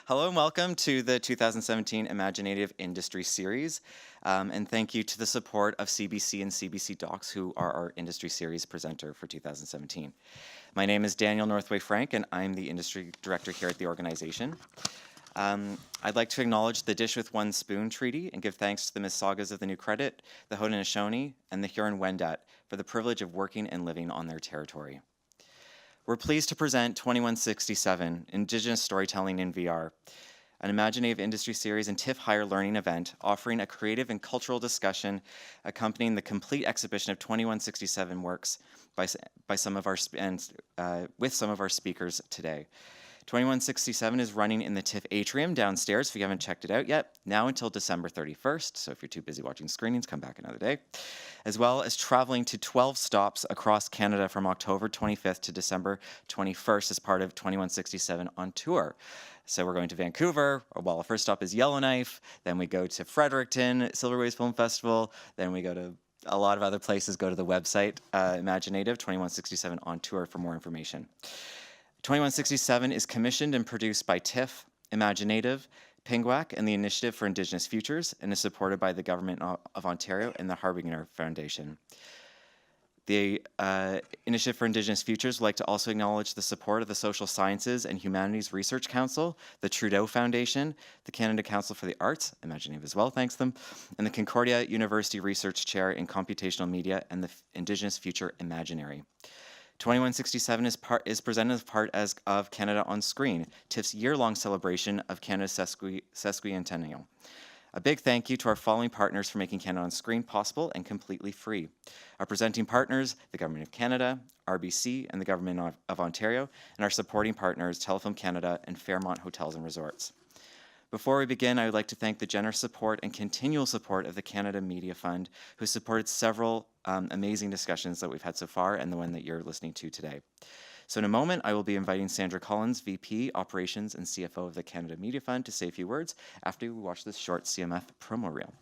Hello and welcome to the 2017 Imaginative Industry Series, and thank you to the support of CBC and CBC Docs, who are our Industry Series presenter for 2017. My name is Daniel Northway Frank, and I'm the Industry Director here at the organization. I'd like to acknowledge the Dish with One Spoon Treaty and give thanks to the Mississaugas of the New Credit, the Haudenosaunee, and the Huron-Wendat for the privilege of working and living on their territory. We're pleased to present 2167, Indigenous Storytelling in VR, an imaginative industry series and TIFF higher learning event offering a creative and cultural discussion accompanying the complete exhibition of 2167 works with some of our speakers today. 2167 is running in the TIFF atrium downstairs if you haven't checked it out yet, now until December 31st, so if you're too busy watching screenings, come back another day, as well as traveling to 12 stops across Canada from October 25th to December 21st as part of 2167 on tour. So we're going to Vancouver, well, our first stop is Yellowknife, then we go to Fredericton, Silver Waves Film Festival, then we go to a lot of other places. Go to the website, Imaginative 2167 on tour for more information. 2167 is commissioned and produced by TIFF, Imaginative, PINGWAC, and the Initiative for Indigenous Futures, and is supported by the Government of Ontario and the Harbinger Foundation. The Initiative for Indigenous Futures would like to also acknowledge the support of the Social Sciences and Humanities Research Council, the Trudeau Foundation, the Canada Council for the Arts, Imaginative as well, thanks them, and the Concordia University Research Chair in Computational Media and the Indigenous Future Imaginary. 2167 is presented as part of Canada on Screen, TIFF's year-long celebration of Canada's sesquicentennial. A big thank you to our following partners for making Canada on Screen possible and completely free. Our presenting partners, the Government of Canada, RBC, and the Government of Ontario, and our supporting partners, Telefilm Canada and Fairmont Hotels and Resorts. Before we begin, I would like to thank the generous support and continual support of the Canada Media Fund, who supported several amazing discussions that we've had so far and the one that you're listening to today. So in a moment, I will be inviting Sandra Collins, VP, Operations and CFO of the Canada Media Fund, to say a few words after we watch this short CMF promo reel.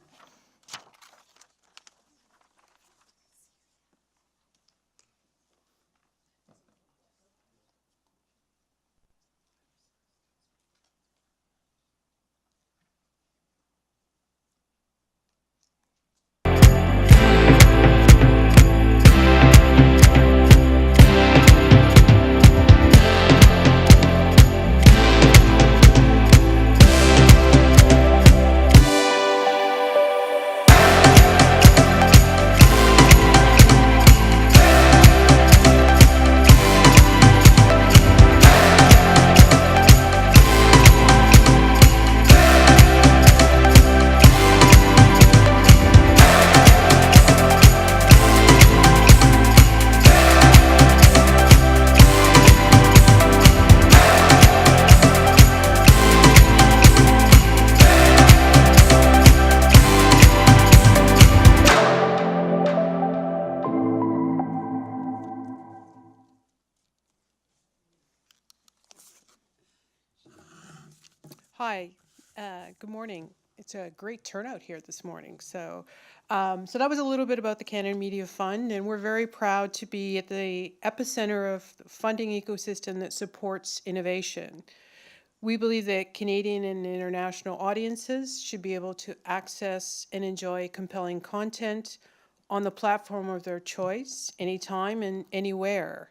Hi, good morning. It's a great turnout here this morning. So that was a little bit about the Canada Media Fund, and we're very proud to be at the epicenter of the funding ecosystem that supports innovation. We believe that Canadian and international audiences should be able to access and enjoy compelling content on the platform of their choice, anytime and anywhere.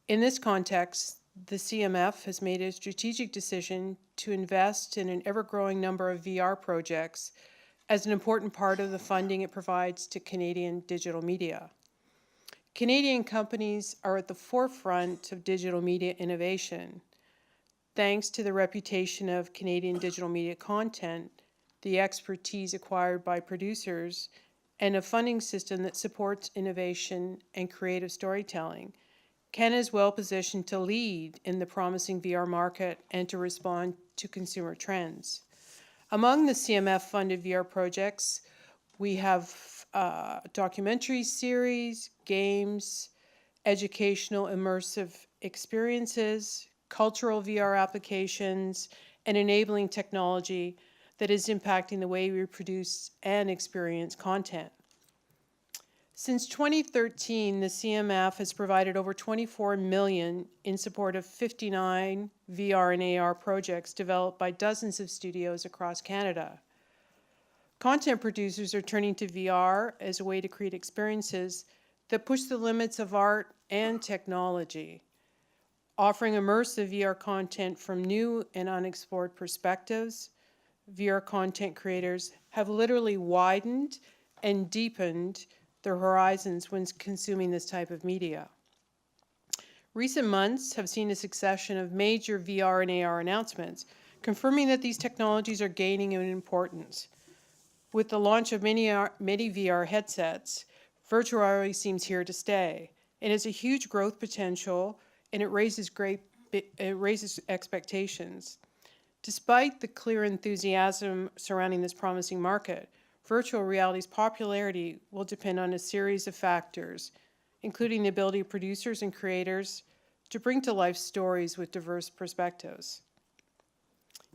In this context, the CMF has made a strategic decision to invest in an ever-growing number of VR projects as an important part of the funding it provides to Canadian digital media. Canadian companies are at the forefront of digital media innovation. Thanks to the reputation of Canadian digital media content, the expertise acquired by producers, and a funding system that supports innovation and creative storytelling, Canada is well positioned to lead in the promising VR market and to respond to consumer trends. Among the CMF-funded VR projects, we have documentary series, games, educational immersive experiences, cultural VR applications, and enabling technology that is impacting the way we produce and experience content. Since 2013, the CMF has provided over 24 million in support of 59 VR and AR projects developed by dozens of studios across Canada. Content producers are turning to VR as a way to create experiences that push the limits of art and technology, offering immersive VR content from new and unexplored perspectives. VR content creators have literally widened and deepened their horizons when consuming this type of media. Recent months have seen a succession of major VR and AR announcements, confirming that these technologies are gaining in importance. With the launch of many VR headsets, virtual reality seems here to stay. It has a huge growth potential, and it raises expectations. Despite the clear enthusiasm surrounding this promising market, virtual reality's popularity will depend on a series of factors, including the ability of producers and creators to bring to life stories with diverse perspectives.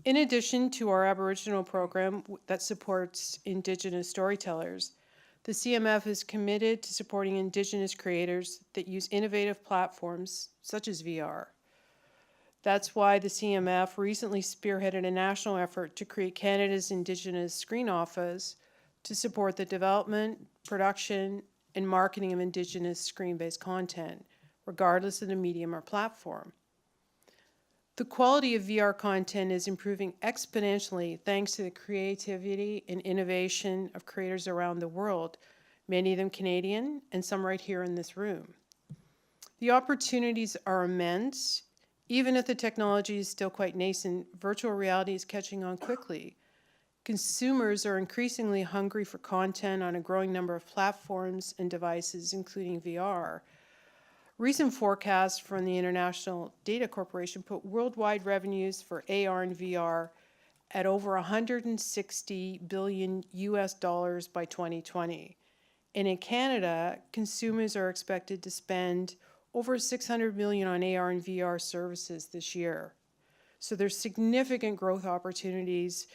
In addition to our Aboriginal program that supports Indigenous storytellers, the CMF is committed to supporting Indigenous creators that use innovative platforms such as VR. That's why the CMF recently spearheaded a national effort to create Canada's Indigenous Screen Office to support the development, production, and marketing of Indigenous screen-based content, regardless of the medium or platform. The quality of VR content is improving exponentially thanks to the creativity and innovation of creators around the world, many of them Canadian and some right here in this room. The opportunities are immense. Even if the technology is still quite nascent, virtual reality is catching on quickly. Consumers are increasingly hungry for content on a growing number of platforms and devices, including VR. Recent forecasts from the International Data Corporation put worldwide revenues for AR and VR at over 160 billion US dollars by 2020. And in Canada, consumers are expected to spend over 600 million on AR and VR services this year. So there's significant growth opportunities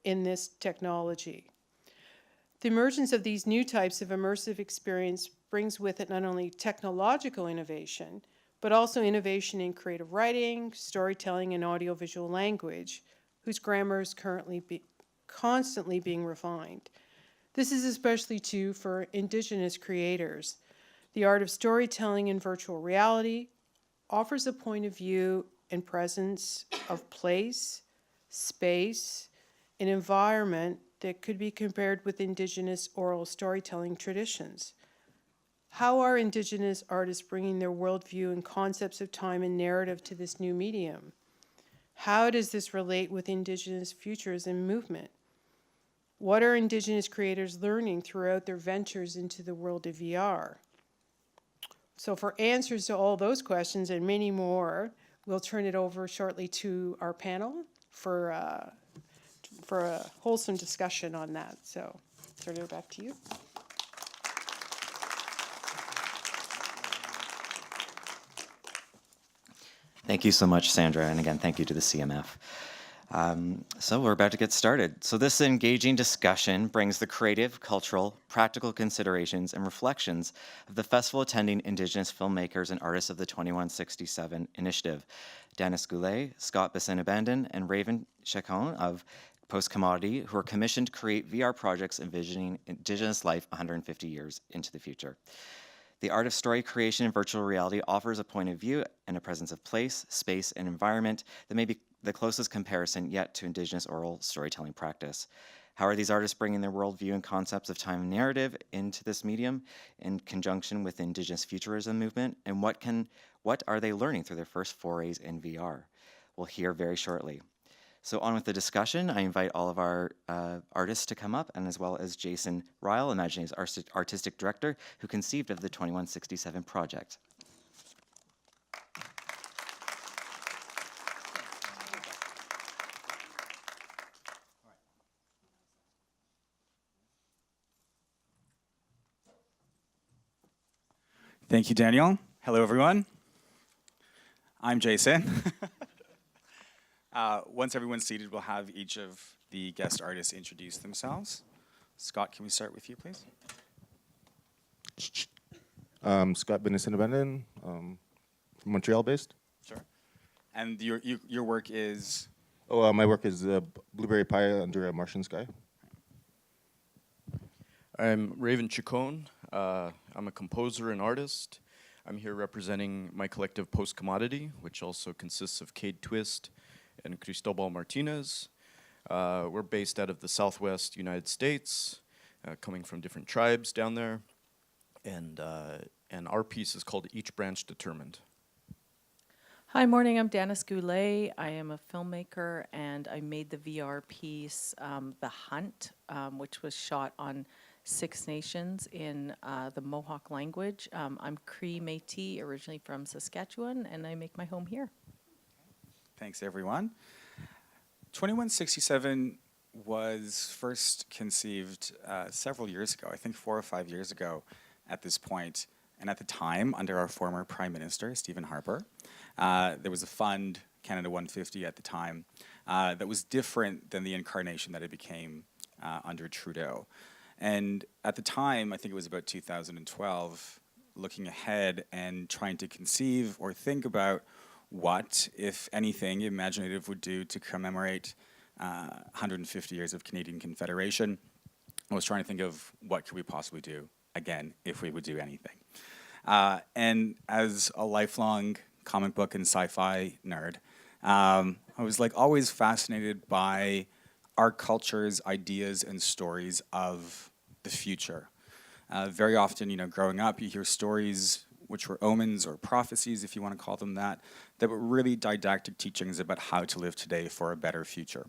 in this technology. The emergence of these new types of immersive experience brings with it not only technological innovation, but also innovation in creative writing, storytelling, and audiovisual language, whose grammar is currently constantly being refined. This is especially true for Indigenous creators. The art of storytelling in virtual reality offers a point of view and presence of place, space, an environment that could be compared with Indigenous oral storytelling traditions. How are Indigenous artists bringing their worldview and concepts of time and narrative to this new medium? How does this relate with Indigenous futures and movement? What are Indigenous creators learning throughout their ventures into the world of VR? So for answers to all those questions and many more, we'll turn it over shortly to our panel for a wholesome discussion on that. So turn it back to you. Thank you so much, Sandra, and again, thank you to the CMF. So we're about to get started. So this engaging discussion brings the creative, cultural, practical considerations and reflections of the festival attending Indigenous filmmakers and artists of the 2167 initiative. Dennis Goulet, Scott Bessin-Abandon, and Raven Chacon of Post Commodity, who are commissioned to create VR projects envisioning Indigenous life 150 years into the future. The art of story creation in virtual reality offers a point of view and a presence of place, space, and environment that may be the closest comparison yet to Indigenous oral storytelling practice. How are these artists bringing their worldview and concepts of time and narrative into this medium in conjunction with the Indigenous futurism movement? And what are they learning through their first forays in VR? We'll hear very shortly. So on with the discussion. I invite all of our artists to come up, and as well as Jason Ryle, Imagine's artistic director, who conceived of the 2167 project. Thank you, Daniel. Hello, everyone. I'm Jason. Once everyone's seated, we'll have each of the guest artists introduce themselves. Scott, can we start with you, please? Scott Bennison, Montreal based. Sure. And your work is? Oh, my work is Blueberry Pie Under a Martian Sky. I'm Raven Chacon. I'm a composer and artist. I'm here representing my collective Post Commodity, which also consists of Cade Twist and Cristobal Martinez. We're based out of the Southwest United States, coming from different tribes down there. And our piece is called Each Branch Determined. Hi, morning. I'm Danis Goulet. I am a filmmaker, and I made the VR piece, The Hunt, which was shot on Six Nations in the Mohawk language. I'm Cree Métis, originally from Saskatchewan, and I make my home here. Thanks, everyone. 2167 was first conceived several years ago, I think 4 or 5 years ago at this point. And at the time, under our former Prime Minister, Stephen Harper, there was a fund, Canada 150 at the time, that was different than the incarnation that it became under Trudeau. And at the time, I think it was about 2012, looking ahead and trying to conceive or think about what, if anything, Imaginative would do to commemorate 150 years of Canadian Confederation. I was trying to think of what could we possibly do, again, if we would do anything. And as a lifelong comic book and sci-fi nerd, I was like always fascinated by our culture's ideas and stories of the future. Very often, growing up, you hear stories which were omens or prophecies, if you want to call them that were really didactic teachings about how to live today for a better future.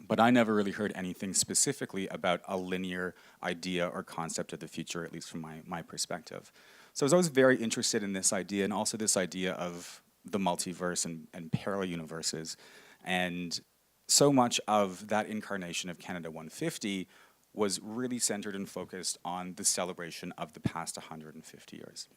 But I never really heard anything specifically about a linear idea or concept of the future, at least from my perspective. So I was always very interested in this idea, and also this idea of the multiverse and parallel universes. And so much of that incarnation of Canada 150 was really centered and focused on the celebration of the past 150 years.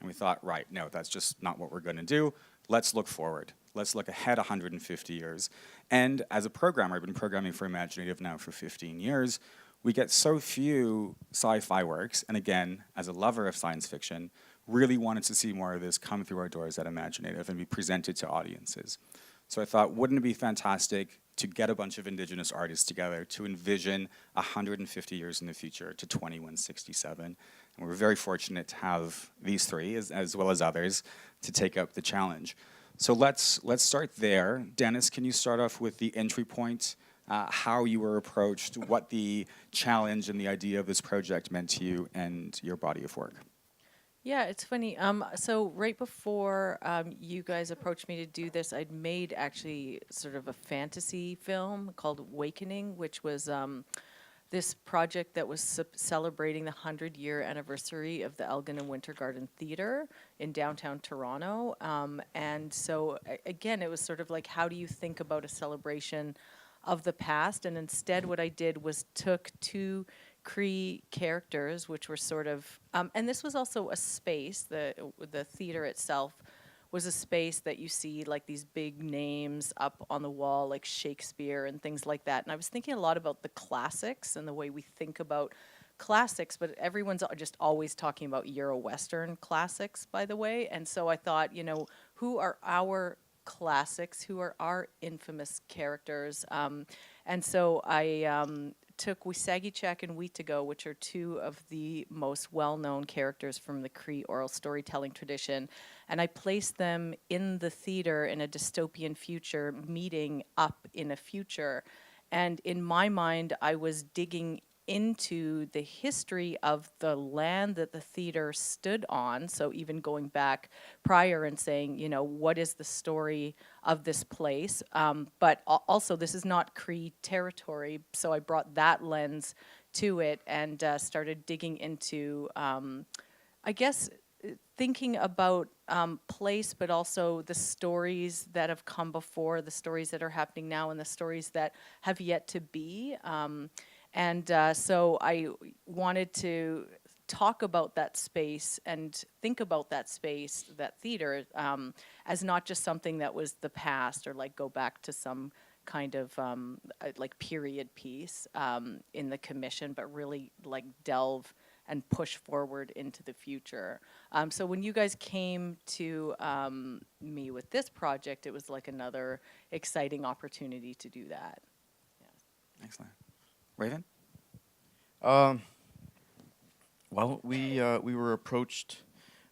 And we thought, right, no, that's just not what we're going to do. Let's look forward. Let's look ahead 150 years. And as a programmer, I've been programming for Imaginative now for 15 years, we get so few sci-fi works, and again, as a lover of science fiction, really wanted to see more of this come through our doors at Imaginative and be presented to audiences. So I thought, wouldn't it be fantastic to get a bunch of Indigenous artists together to envision 150 years in the future to 2167. And we're very fortunate to have these three, as well as others, to take up the challenge. So let's start there. Danis, can you start off with the entry point, how you were approached, what the challenge and the idea of this project meant to you and your body of work? Yeah, it's funny. So right before you guys approached me to do this, I'd made actually sort of a fantasy film called Wakening, which was this project that was celebrating the 100-year anniversary of the Elgin and Winter Garden Theatre in downtown Toronto. And so, again, it was sort of like, how do you think about a celebration of the past? And instead, what I did was took two Cree characters, which were sort of, and this was also a space, the theater itself was a space that you see like these big names up on the wall, like Shakespeare and things like that. And I was thinking a lot about the classics and the way we think about classics, but everyone's just always talking about Euro-Western classics, by the way. And so I thought, who are our classics? Who are our infamous characters? And so I took Wisagichak and Wheatago, which are two of the most well-known characters from the Cree oral storytelling tradition, and I placed them in the theater in a dystopian future, meeting up in a future. And in my mind, I was digging into the history of the land that the theater stood on. So even going back prior and saying, what is the story of this place? But also, this is not Cree territory. So I brought that lens to it and started digging into, I guess, thinking about place, but also the stories that have come before, the stories that are happening now, and the stories that have yet to be. So I wanted to talk about that space and think about that space, that theater, as not just something that was the past or like go back to some kind of like period piece in the commission, but really like delve and push forward into the future. So when you guys came to me with this project, it was like another exciting opportunity to do that. Excellent. Raven? Well, we were approached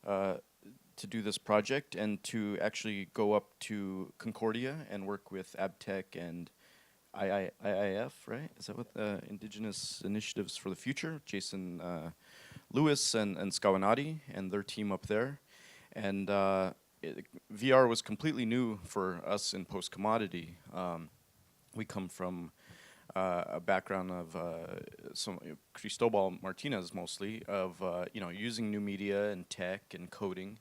to do this project and to actually go up to Concordia and work with AbTech and IIF, right? Is that what Indigenous Initiatives for the Future? Jason Lewis and Skawanati and their team up there. And VR was completely new for us in post-commodity. We come from a background of Cristobal Martinez mostly, of using new media and tech and coding.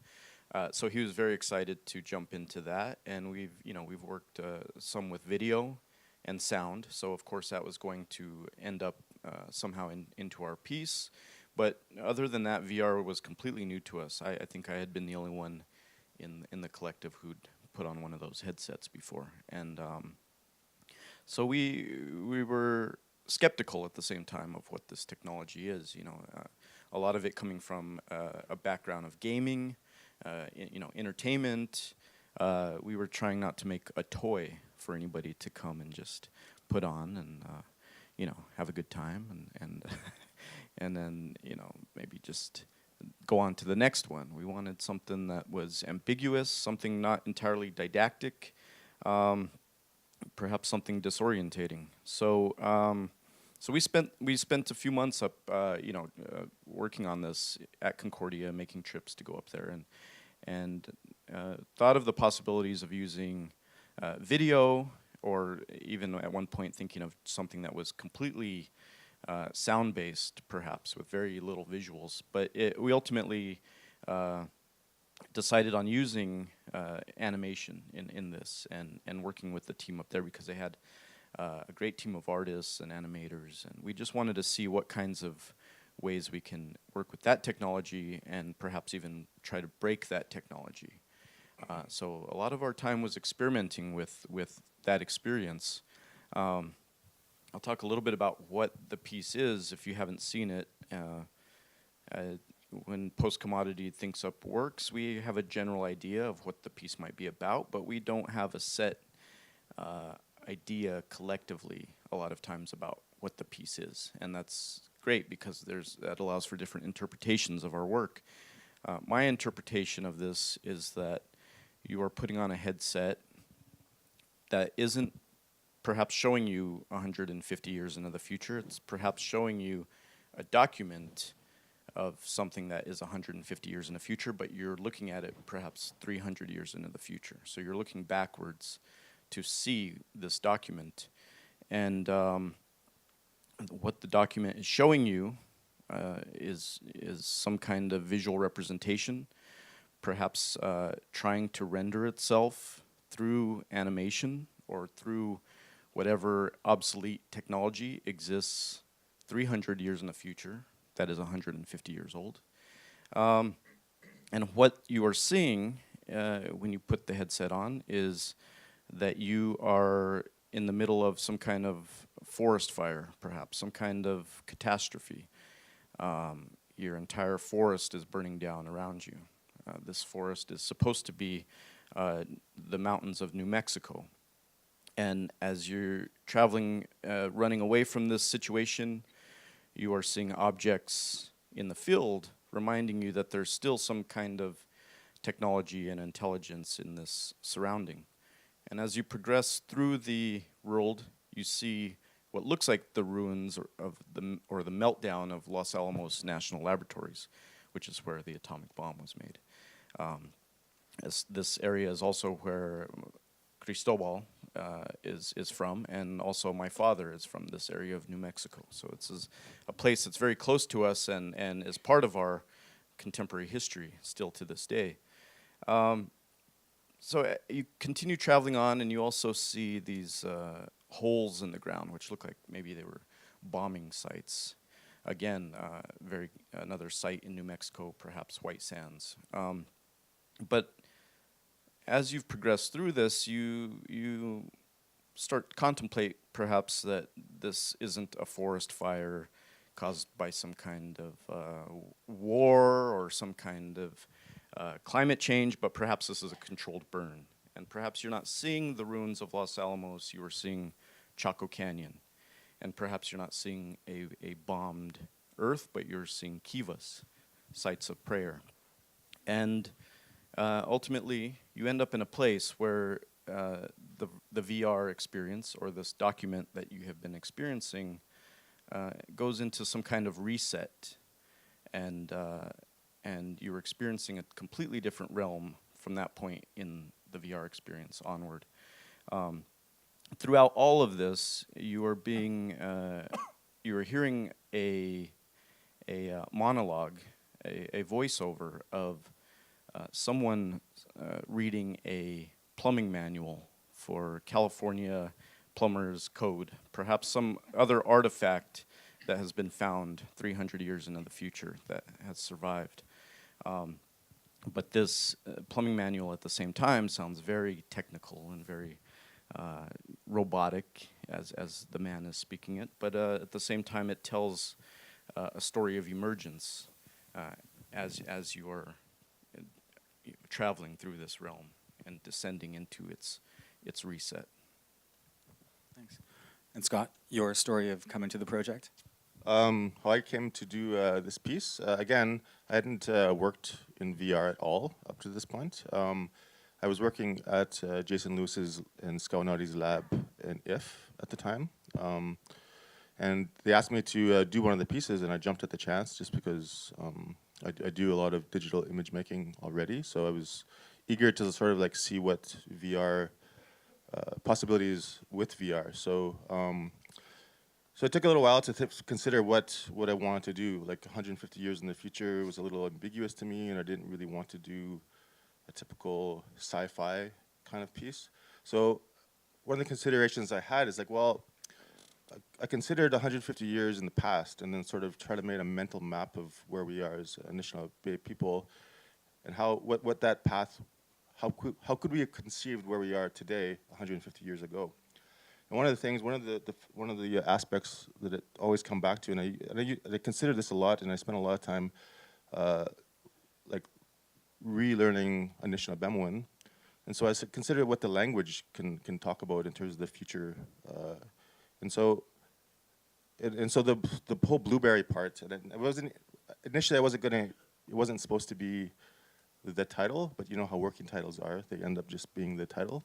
So he was very excited to jump into that, and we've worked some with video and sound. So of course that was going to end up somehow into our piece. But other than that, VR was completely new to us. I think I had been the only one in the collective who'd put on one of those headsets before, and so we were skeptical at the same time of what this technology is. A lot of it coming from a background of gaming, entertainment. We were trying not to make a toy for anybody to come and just put on and have a good time and and then maybe just go on to the next one. We wanted something that was ambiguous, something not entirely didactic, perhaps something disorientating. So so we spent a few months up working on this at Concordia, making trips to go up there, and thought of the possibilities of using video, or even at one point thinking of something that was completely sound-based, perhaps, with very little visuals. But we ultimately decided on using animation in this and working with the team up there, because they had a great team of artists and animators, and we just wanted to see what kinds of ways we can work with that technology and perhaps even try to break that technology. So a lot of our time was experimenting with that experience. I'll talk a little bit about what the piece is if you haven't seen it. When Post-Commodity Thinks Up works, we have a general idea of what the piece might be about, but we don't have a set idea collectively a lot of times about what the piece is. And that's great, because that allows for different interpretations of our work. My interpretation of this is that you are putting on a headset that isn't perhaps showing you 150 years into the future. It's perhaps showing you a document of something that is 150 years in the future, but you're looking at it perhaps 300 years into the future. So you're looking backwards to see this document. And what the document is showing you is some kind of visual representation, perhaps trying to render itself through animation or through whatever obsolete technology exists 300 years in the future that is 150 years old. And what you are seeing when you put the headset on is that you are in the middle of some kind of forest fire, perhaps, some kind of catastrophe. Your entire forest is burning down around you. This forest is supposed to be the mountains of New Mexico. And as you're traveling, running away from this situation, you are seeing objects in the field reminding you that there's still some kind of technology and intelligence in this surrounding. And as you progress through the world, you see what looks like the ruins or the meltdown of Los Alamos National Laboratories, which is where the atomic bomb was made. As this area is also where Cristobal is from, and also my father is from this area of New Mexico. So it's a place that's very close to us and is part of our contemporary history still to this day. So you continue traveling on, and you also see these holes in the ground, which look like maybe they were bombing sites. Again, another site in New Mexico, perhaps White Sands. But as you've progressed through this, you start to contemplate perhaps that this isn't a forest fire caused by some kind of war or some kind of climate change, but perhaps this is a controlled burn. And perhaps you're not seeing the ruins of Los Alamos, you are seeing Chaco Canyon. And perhaps you're not seeing a bombed earth, but you're seeing kivas, sites of prayer. And ultimately, you end up in a place where the VR experience, or this document that you have been experiencing, goes into some kind of reset, and you're experiencing a completely different realm from that point in the VR experience onward. Throughout all of this, you are hearing a monologue, a voiceover of someone reading a plumbing manual for California Plumbers Code, perhaps some other artifact that has been found 300 years into the future that has survived. But this plumbing manual at the same time sounds very technical and very robotic as the man is speaking it, but at the same time it tells a story of emergence as you are traveling through this realm and descending into its reset. Thanks. And Scott, your story of coming to the project? How I came to do this piece, again, I hadn't worked in VR at all up to this point. I was working at Jason Lewis's and Scaunati's lab in IF at the time. And they asked me to do one of the pieces, and I jumped at the chance just because I do a lot of digital image making already. So I was eager to sort of like see what VR possibilities with VR. So it took a little while to consider what I wanted to do. Like 150 years in the future was a little ambiguous to me, and I didn't really want to do a typical sci-fi kind of piece. So one of the considerations I had is like, well, I considered 150 years in the past, and then sort of try to make a mental map of where we are as Anishinaabe people, and what that path, how could we have conceived where we are today 150 years ago. And one of the aspects that it always come back to, and I consider this a lot, and I spent a lot of time like relearning Anishinaabe, and so I considered what the language can talk about in terms of the future, and so the whole blueberry part, and it wasn't initially it wasn't supposed to be the title, but you know how working titles are, they end up just being the title.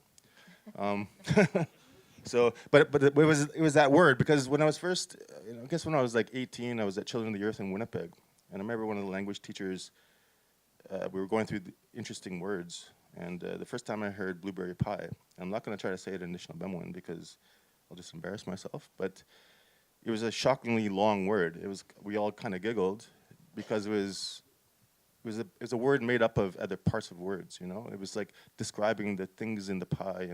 So, but it was that word, because when I was first, I guess when I was like 18, I was at Children of the Earth in Winnipeg, and I remember one of the language teachers, we were going through the interesting words, and the first time I heard blueberry pie, I'm not going to try to say it in Anishinaabe because I'll just embarrass myself, but it was a shockingly long word. We all kind of giggled because it was a word made up of other parts of words, you know? It was like describing the things in the pie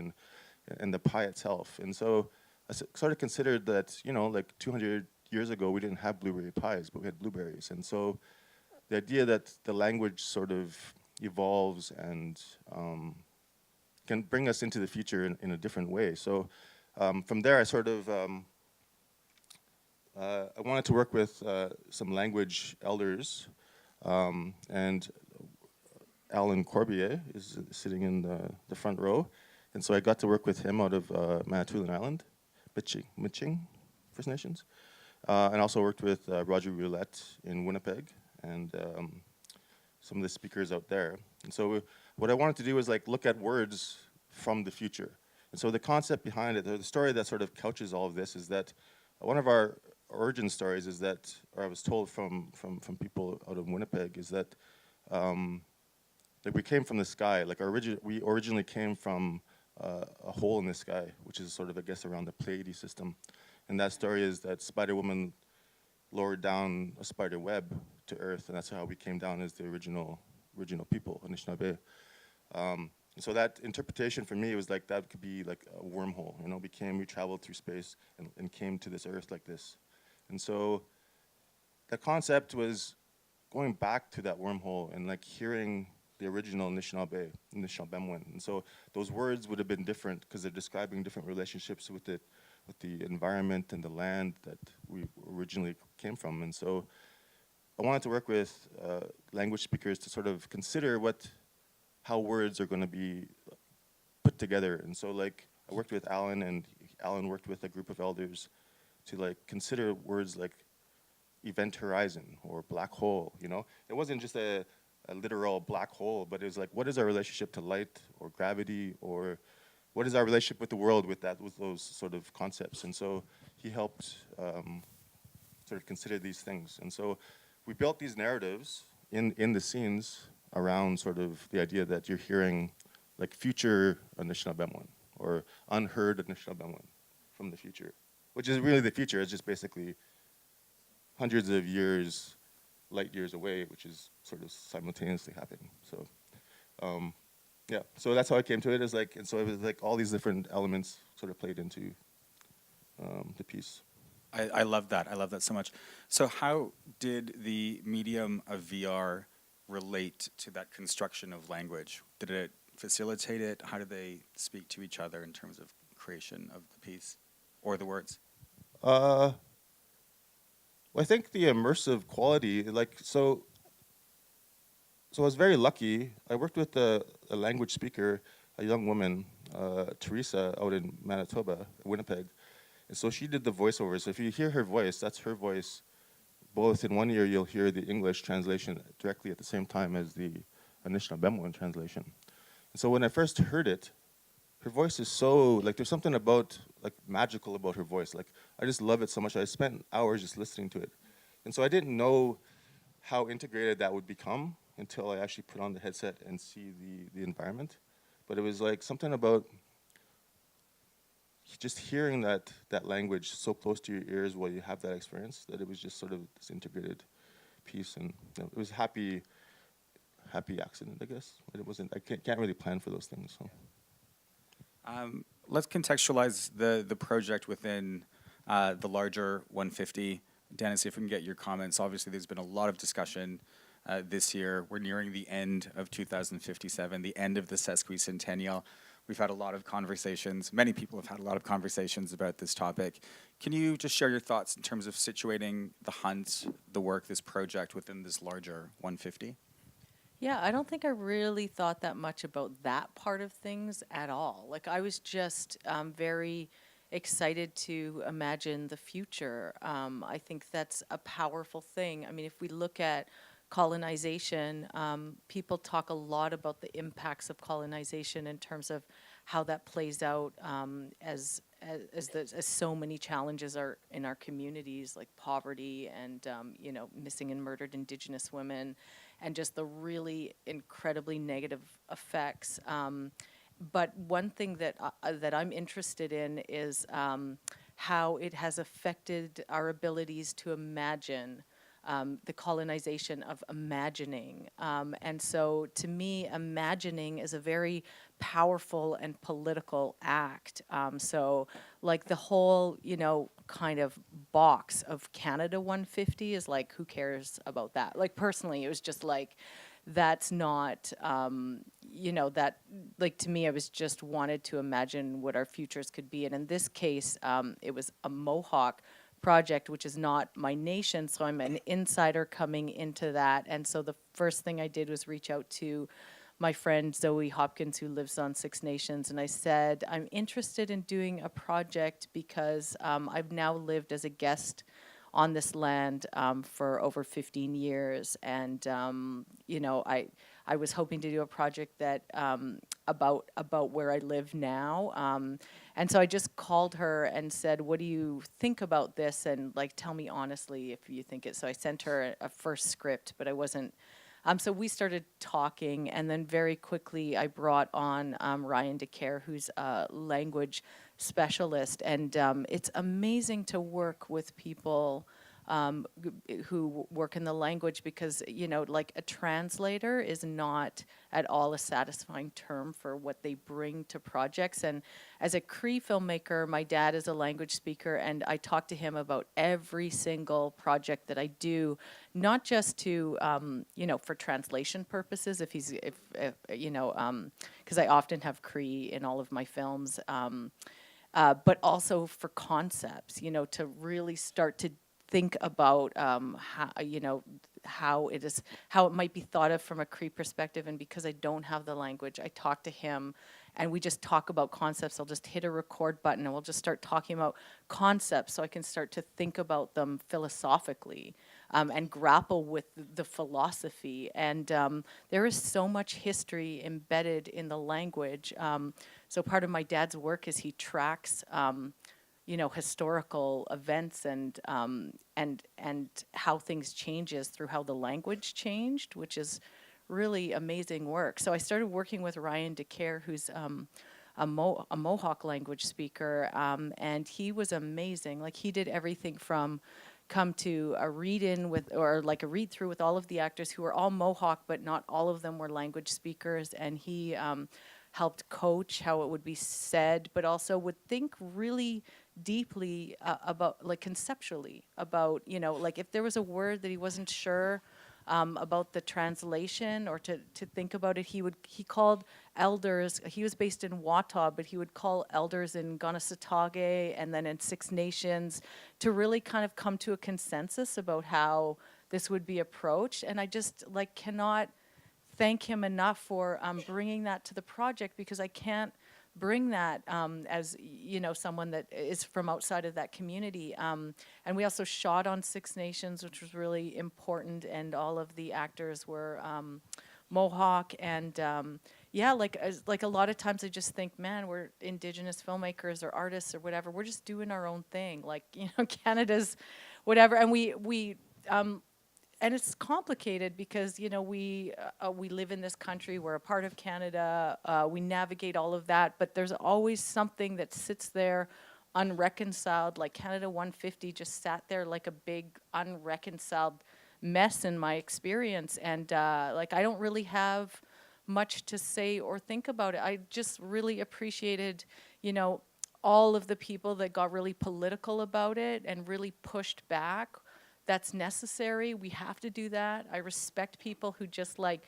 and the pie itself. And so I sort of considered that, you know, like 200 years ago, we didn't have blueberry pies, but we had blueberries. And so the idea that the language sort of evolves and can bring us into the future in a different way. So from there, I sort of, I wanted to work with some language elders, and Alan Corbier is sitting in the front row. And so I got to work with him out of Manitoulin Island, Miching First Nations. And also worked with Roger Roulette in Winnipeg and some of the speakers out there. And so what I wanted to do was like look at words from the future. And so the concept behind it, the story that sort of couches all of this is that one of our origin stories is that, or I was told from people out of Winnipeg, is that like we came from the sky. Like we originally came from a hole in the sky, which is sort of, I guess, around the Pleiades system. And that story is that Spider Woman lowered down a spider web to Earth, and that's how we came down as the original people, Anishinaabe. So that interpretation for me was like that could be like a wormhole, you know. We traveled through space and came to this Earth like this. And so the concept was going back to that wormhole and like hearing the original Anishinaabe. And so those words would have been different because they're describing different relationships with with the environment and the land that we originally came from. And so I wanted to work with language speakers to sort of consider how words are going to be put together. And so like I worked with Alan, and Alan worked with a group of elders to like consider words like event horizon or black hole, you know? It wasn't just a literal black hole, but it was like, what is our relationship to light or gravity, or what is our relationship with the world with those sort of concepts? And so he helped sort of consider these things. And so we built these narratives in the scenes around sort of the idea that you're hearing like future Anishinaabe or unheard Anishinaabe from the future, which is really the future. It's just basically hundreds of years, light years away, which is sort of simultaneously happening. So, yeah. So that's how I came to it. And so it was like all these different elements sort of played into the piece. I love that. I love that so much. So how did the medium of VR relate to that construction of language? Did it facilitate it? How did they speak to each other in terms of creation of the piece or the words? Well, I think the immersive quality, so I was very lucky. I worked with a language speaker, a young woman, Teresa, out in Manitoba, Winnipeg. And so she did the voiceover. So if you hear her voice, that's her voice. Both in one ear, you'll hear the English translation directly at the same time as the Anishinaabe translation. And so when I first heard it, her voice is so, like, there's something about, like, magical about her voice. Like, I just love it so much. I spent hours just listening to it. And so I didn't know how integrated that would become until I actually put on the headset and see the environment. But it was like something about just hearing that language so close to your ears while you have that experience, that it was just sort of this integrated piece. And it was happy accident, I guess. But it wasn't, I can't really plan for those things. So. Let's contextualize the project within the larger 150. Dan, and see if we can get your comments. Obviously, there's been a lot of discussion this year. We're nearing the end of 2057, the end of the sesquicentennial. We've had a lot of conversations. Many people have had a lot of conversations about this topic. Can you just share your thoughts in terms of situating the hunt, the work, this project within this larger 150? Yeah, I don't think I really thought that much about that part of things at all. Like, I was just very excited to imagine the future. I think that's a powerful thing. I mean, if we look at colonization, people talk a lot about the impacts of colonization in terms of how that plays out as so many challenges are in our communities, like poverty and missing and murdered Indigenous women, and just the really incredibly negative effects. But one thing that I'm interested in is how it has affected our abilities to imagine. The colonization of imagining. And so to me, imagining is a very powerful and political act. So like the whole, kind of box of Canada 150 is like, who cares about that? Like personally, it was just like, that's not, that, like to me, I was just wanted to imagine what our futures could be. And in this case, it was a Mohawk project, which is not my nation, so I'm an insider coming into that. And so the first thing I did was reach out to my friend Zoe Hopkins, who lives on Six Nations, and I said, I'm interested in doing a project because I've now lived as a guest on this land for over 15 years, and I was hoping to do a project that about where I live now, and so I just called her and said, "What do you think about this?" And like, tell me honestly if you think it. So I sent her a first script, but I wasn't. So we started talking, and then very quickly I brought on Ryan DeCare, who's a language specialist, and it's amazing to work with people who work in the language because, like a translator is not at all a satisfying term for what they bring to projects. And as a Cree filmmaker, my dad is a language speaker, and I talk to him about every single project that I do, not just to, for translation purposes, because I often have Cree in all of my films, but also for concepts, you know, to really start to think about how, you know, how it might be thought of from a Cree perspective. And because I don't have the language, I talk to him and we just talk about concepts. I'll just hit a record button and we'll just start talking about concepts so I can start to think about them philosophically, and grapple with the philosophy. And there is so much history embedded in the language. So part of my dad's work is he tracks, you know, historical events and how things changes through how the language changed, which is really amazing work. So I started working with Ryan DeCare, who's a Mohawk language speaker, and he was amazing. Like, he did everything from come to a read-in with, or like a read-through with all of the actors who were all Mohawk, but not all of them were language speakers, and he helped coach how it would be said, but also would think really deeply about, like, conceptually about, you know, like if there was a word that he wasn't sure about the translation, or to think about it, he called elders. He was based in Wata, but he would call elders in Ganasatake and then in Six Nations to really kind of come to a consensus about how this would be approached. And I just like cannot thank him enough for bringing that to the project, because I can't bring that as, you know, someone that is from outside of that community. And we also shot on Six Nations, which was really important, and all of the actors were Mohawk. And yeah, like a lot of times I just think, man, we're Indigenous filmmakers or artists or whatever. We're just doing our own thing. Like, you know, Canada's whatever, and we and it's complicated because, you know, we live in this country, we're a part of Canada, we navigate all of that, but there's always something that sits there unreconciled. Like Canada 150 just sat there like a big unreconciled mess in my experience, and like I don't really have much to say or think about it. I just really appreciated, you know, all of the people that got really political about it and really pushed back. That's necessary. We have to do that. I respect people who just like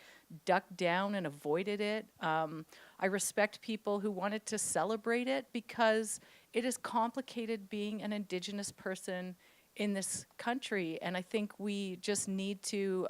ducked down and avoided it. I respect people who wanted to celebrate it, because it is complicated being an Indigenous person in this country. And I think we just need to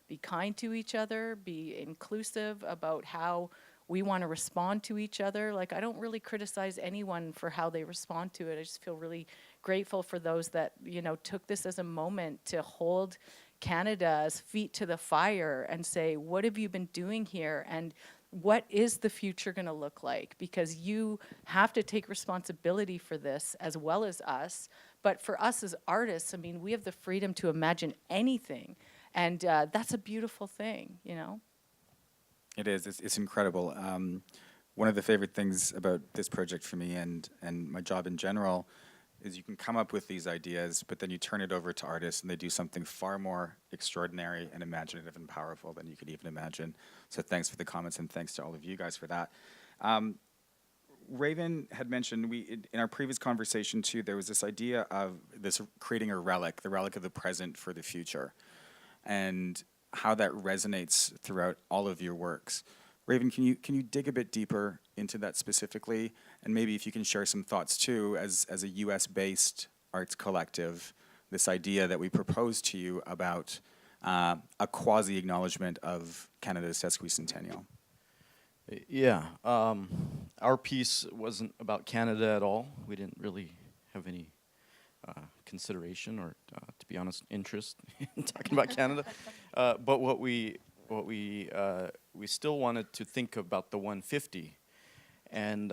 be kind to each other, be inclusive about how we want to respond to each other. Like, I don't really criticize anyone for how they respond to it. I just feel really grateful for those that, you know, took this as a moment to hold Canada's feet to the fire and say, what have you been doing here? And what is the future going to look like? Because you have to take responsibility for this as well as us. But for us as artists, I mean, we have the freedom to imagine anything. And that's a beautiful thing, you know? It is. It's incredible. One of the favorite things about this project for me and my job in general is you can come up with these ideas, but then you turn it over to artists and they do something far more extraordinary and imaginative and powerful than you could even imagine. So thanks for the comments, and thanks to all of you guys for that. Raven had mentioned, in our previous conversation too, there was this idea of this creating a relic, the relic of the present for the future, and how that resonates throughout all of your works. Raven, can you dig a bit deeper into that specifically? And maybe if you can share some thoughts too, as a US-based arts collective, this idea that we proposed to you about a quasi-acknowledgement of Canada's sesquicentennial. Yeah, our piece wasn't about Canada at all. We didn't really have any consideration or, to be honest, interest in talking about Canada. But what we still wanted to think about the 150, and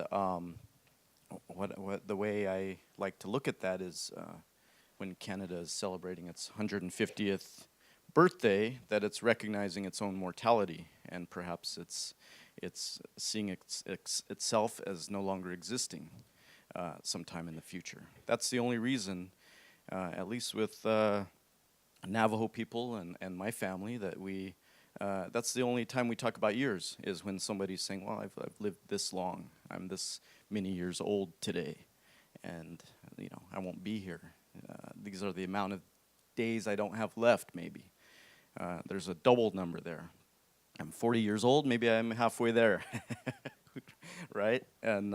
what the way I like to look at that is when Canada is celebrating its 150th birthday, that it's recognizing its own mortality, and perhaps it's seeing itself as no longer existing sometime in the future. That's the only reason, at least with Navajo people and my family, that that's the only time we talk about years, is when somebody's saying, well, I've lived this long, I'm this many years old today, and you know, I won't be here. These are the amount of days I don't have left, maybe. There's a double number there. I'm 40 years old, maybe I'm halfway there, right? And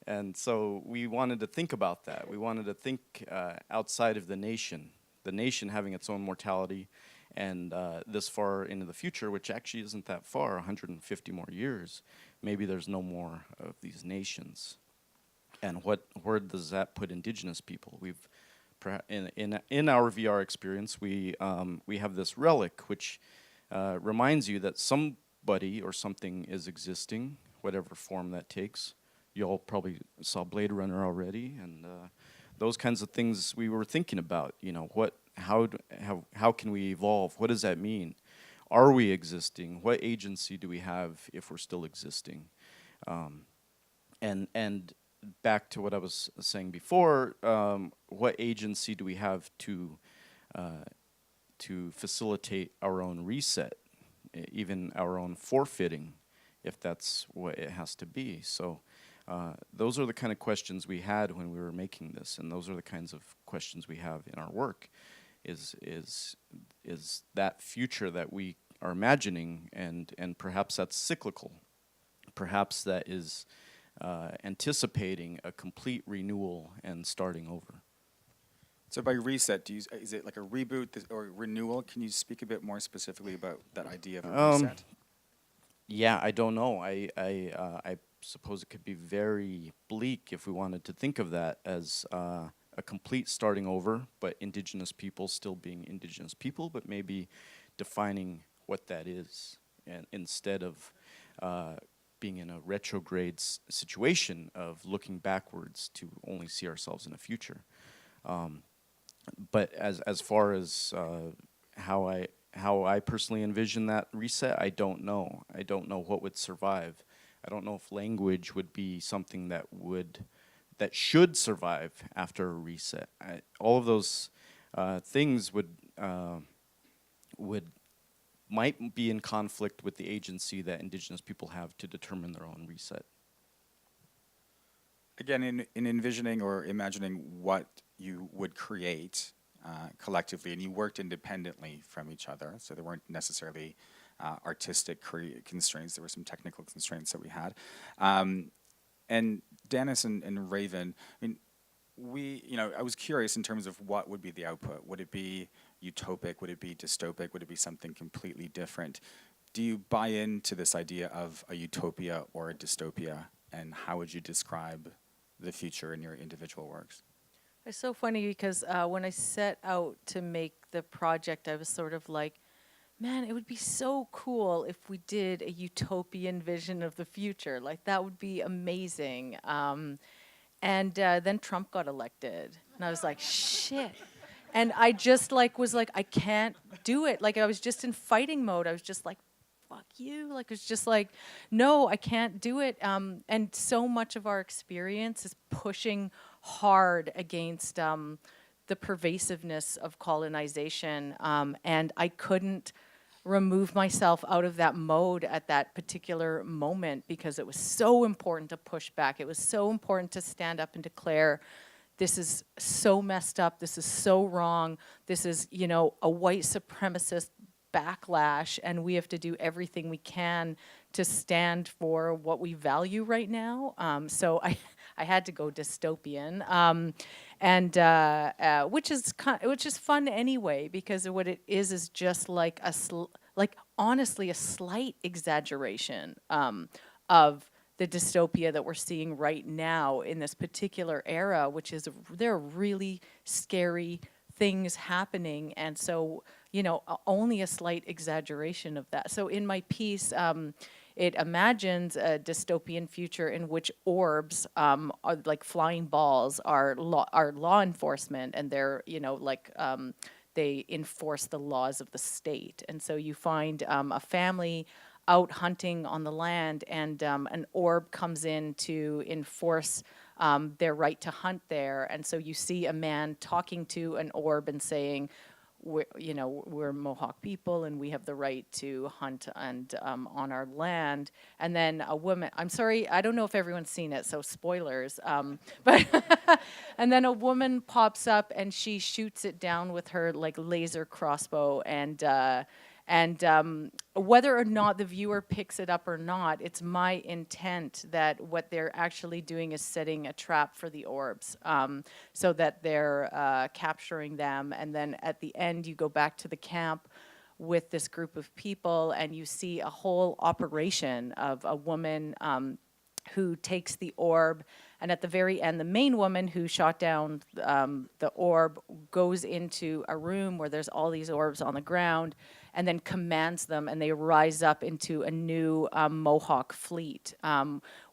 And so we wanted to think about that. We wanted to think outside of the nation having its own mortality, and this far into the future, which actually isn't that far, 150 more years, maybe there's no more of these nations. And where does that put Indigenous people? We've in our VR experience, we have this relic which reminds you that somebody or something is existing, whatever form that takes. You all probably saw Blade Runner already, and those kinds of things we were thinking about. You know, how can we evolve? What does that mean? Are we existing? What agency do we have if we're still existing? And back to what I was saying before, what agency do we have to facilitate our own reset, even our own forfeiting, if that's what it has to be? So those are the kind of questions we had when we were making this, and those are the kinds of questions we have in our work. Is that future that we are imagining, and perhaps that's cyclical, perhaps that is anticipating a complete renewal and starting over. So by reset, is it like a reboot or renewal? Can you speak a bit more specifically about that idea of a reset? Yeah, I don't know. I suppose it could be very bleak if we wanted to think of that as a complete starting over, but Indigenous people still being Indigenous people, but maybe defining what that is, and instead of being in a retrograde situation of looking backwards to only see ourselves in the future. But as far as how I personally envision that reset, I don't know. I don't know what would survive. I don't know if language would be something that should survive after a reset. All of those things might be in conflict with the agency that Indigenous people have to determine their own reset. Again, in envisioning or imagining what you would create collectively, and you worked independently from each other, so there weren't necessarily artistic constraints, there were some technical constraints that we had. And Dennis and Raven, I mean, I was curious in terms of what would be the output. Would it be utopic? Would it be dystopic? Would it be something completely different? Do you buy into this idea of a utopia or a dystopia, and how would you describe the future in your individual works? It's so funny because when I set out to make the project, I was sort of like, man, it would be so cool if we did a utopian vision of the future. Like, that would be amazing. And then Trump got elected. And I was like, shit. And I just was like, I can't do it. Like, I was just in fighting mode. I was just like, fuck you. Like, it's just like, no, I can't do it. And so much of our experience is pushing hard against the pervasiveness of colonization. And I couldn't remove myself out of that mode at that particular moment because it was so important to push back. It was so important to stand up and declare, this is so messed up. This is so wrong. This is, a white supremacist backlash, and we have to do everything we can to stand for what we value right now. So I had to go dystopian, and which is fun anyway, because what it is just like honestly a slight exaggeration of the dystopia that we're seeing right now in this particular era, which is there are really scary things happening, and so only a slight exaggeration of that. So in my piece, it imagines a dystopian future in which orbs, are like flying balls, are law enforcement, and they're they enforce the laws of the state. And so you find a family out hunting on the land, and an orb comes in to enforce their right to hunt there. And so you see a man talking to an orb and saying, we're Mohawk people and we have the right to hunt and on our land. And then a woman, I'm sorry, I don't know if everyone's seen it, so spoilers. But and then a woman pops up and she shoots it down with her laser crossbow, and And whether or not the viewer picks it up or not, it's my intent that what they're actually doing is setting a trap for the orbs, so that they're capturing them. And then at the end, you go back to the camp with this group of people, and you see a whole operation of a woman who takes the orb, and at the very end, the main woman who shot down the orb goes into a room where there's all these orbs on the ground, and then commands them, and they rise up into a new Mohawk fleet,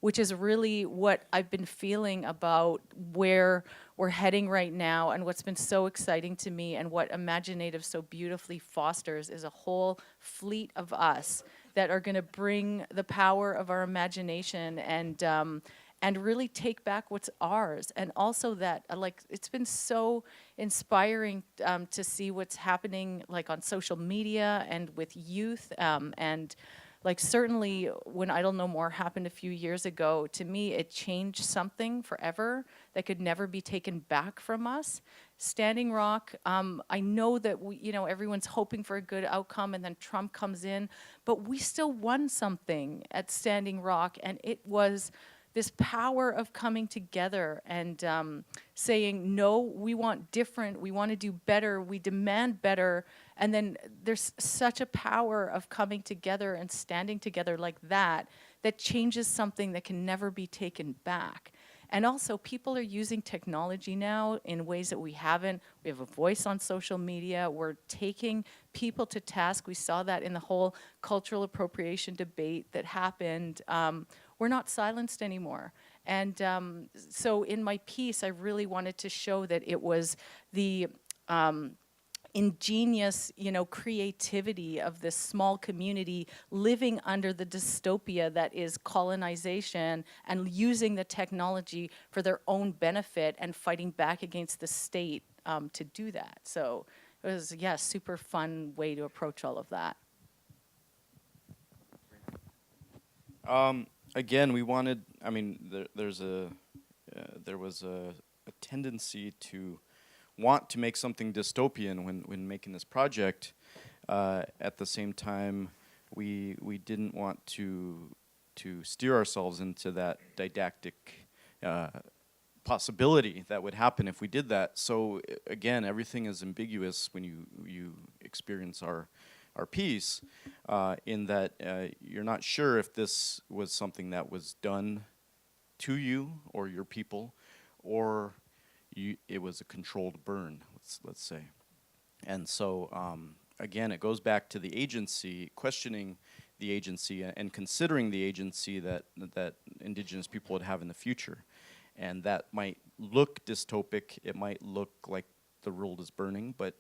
which is really what I've been feeling about where we're heading right now, and what's been so exciting to me, and what Imaginative so beautifully fosters is a whole fleet of us that are going to bring the power of our imagination and really take back what's ours. And also that, like, it's been so inspiring to see what's happening, like, on social media and with youth. And, like, certainly when Idle No More happened a few years ago, to me, it changed something forever that could never be taken back from us. Standing Rock, I know that everyone's hoping for a good outcome, and then Trump comes in, but we still won something at Standing Rock, and it was this power of coming together and saying, no, we want different, we want to do better, we demand better. And then there's such a power of coming together and standing together like that, that changes something that can never be taken back. And also, people are using technology now in ways that we haven't. We have a voice on social media. We're taking people to task. We saw that in the whole cultural appropriation debate that happened. We're not silenced anymore. And so in my piece, I really wanted to show that it was the ingenious, creativity of this small community living under the dystopia that is colonization, and using the technology for their own benefit and fighting back against the state to do that. So it was, super fun way to approach all of that. Again, we wanted. I mean, there was a tendency to want to make something dystopian when making this project. At the same time, we didn't want to steer ourselves into that didactic possibility that would happen if we did that. So again, everything is ambiguous when you experience our piece, in that you're not sure if this was something that was done to you or your people, or it was a controlled burn, let's say. And so again, it goes back to the agency, questioning the agency and considering the agency that Indigenous people would have in the future. And that might look dystopic, it might look like the world is burning, but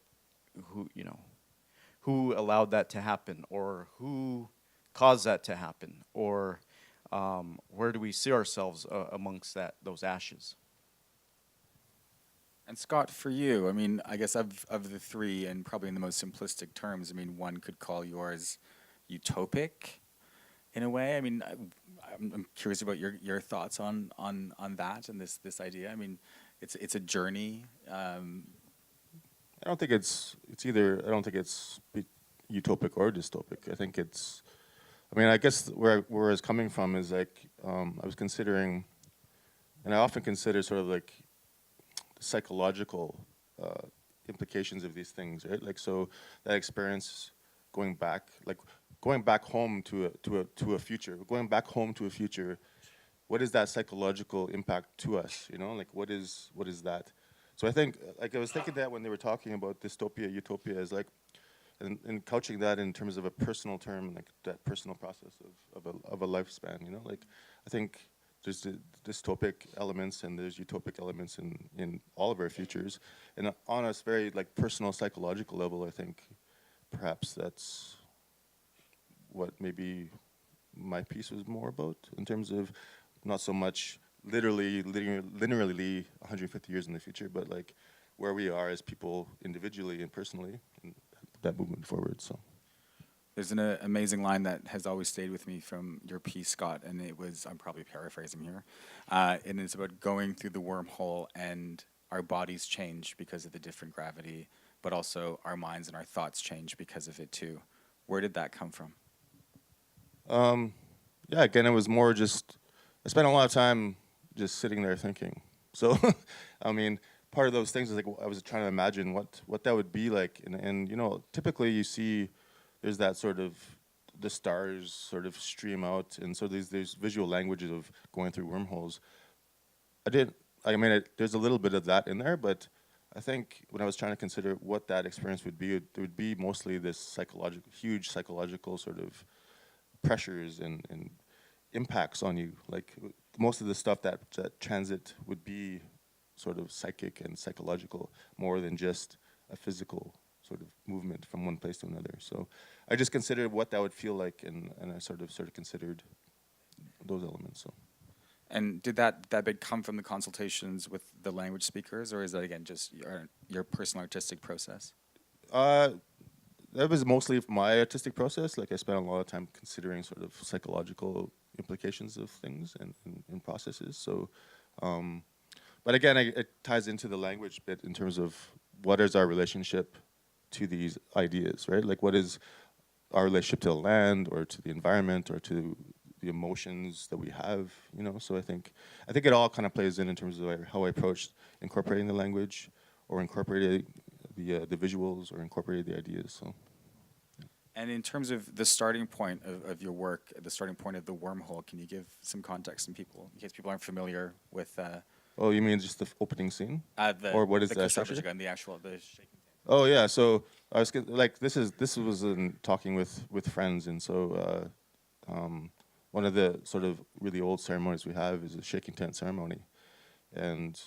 who allowed that to happen, or who caused that to happen, or where do we see ourselves amongst those ashes? And Scott, for you, I mean, I guess of the three, and probably in the most simplistic terms, I mean, one could call yours utopic, in a way. I mean, I'm curious about your thoughts on that and this idea. I mean, it's a journey. I don't think it's either. I don't think it's utopic or dystopic. I think it's. I mean, I guess where I was coming from is like I was considering, and I often consider sort of like the psychological implications of these things, right? Like, so that experience going back home to a future, going back home to a future. What is that psychological impact to us? Like what is that? So I think, like, I was thinking that when they were talking about dystopia, utopia, is like, and couching that in terms of a personal term, like that personal process of a lifespan. Like, I think there's the dystopic elements and there's utopic elements in all of our futures, and on a very like personal psychological level, I think perhaps that's what maybe my piece was more about, in terms of not so much literally 150 years in the future, but like where we are as people individually and personally, and that movement forward. So There's an amazing line that has always stayed with me from your piece, Scott, and it was, I'm probably paraphrasing here, and it's about going through the wormhole and our bodies change because of the different gravity, but also our minds and our thoughts change because of it too. Where did that come from? Yeah, again, it was more just, I spent a lot of time just sitting there thinking. So, I mean, part of those things is like I was trying to imagine what that would be like, and you know, typically you see there's that sort of the stars sort of stream out, and so there's visual languages of going through wormholes. I didn't. I mean, there's a little bit of that in there, but I think when I was trying to consider what that experience would be, it would be mostly this huge psychological sort of pressures and impacts on you. Like most of the stuff that transit would be sort of psychic and psychological more than just a physical sort of movement from one place to another. So I just considered what that would feel like, and I sort of considered those elements. So. And did that bit come from the consultations with the language speakers, or is that again just your personal artistic process? That was mostly my artistic process. Like I spent a lot of time considering sort of psychological implications of things and processes. So, but again, it ties into the language bit in terms of what is our relationship to these ideas, right? Like what is our relationship to the land or to the environment or to the emotions that we have, you know? So I think it all kind of plays in terms of how I approached incorporating the language or incorporating the visuals or incorporated the ideas. So. And in terms of the starting point of your work, the starting point of the wormhole, can you give some context in case people aren't familiar with? Oh, you mean just the opening scene, or what is the the structure? structure? And the shaking. Oh yeah, so I was like, this was in talking with friends, and so one of the sort of really old ceremonies we have is a shaking tent ceremony, and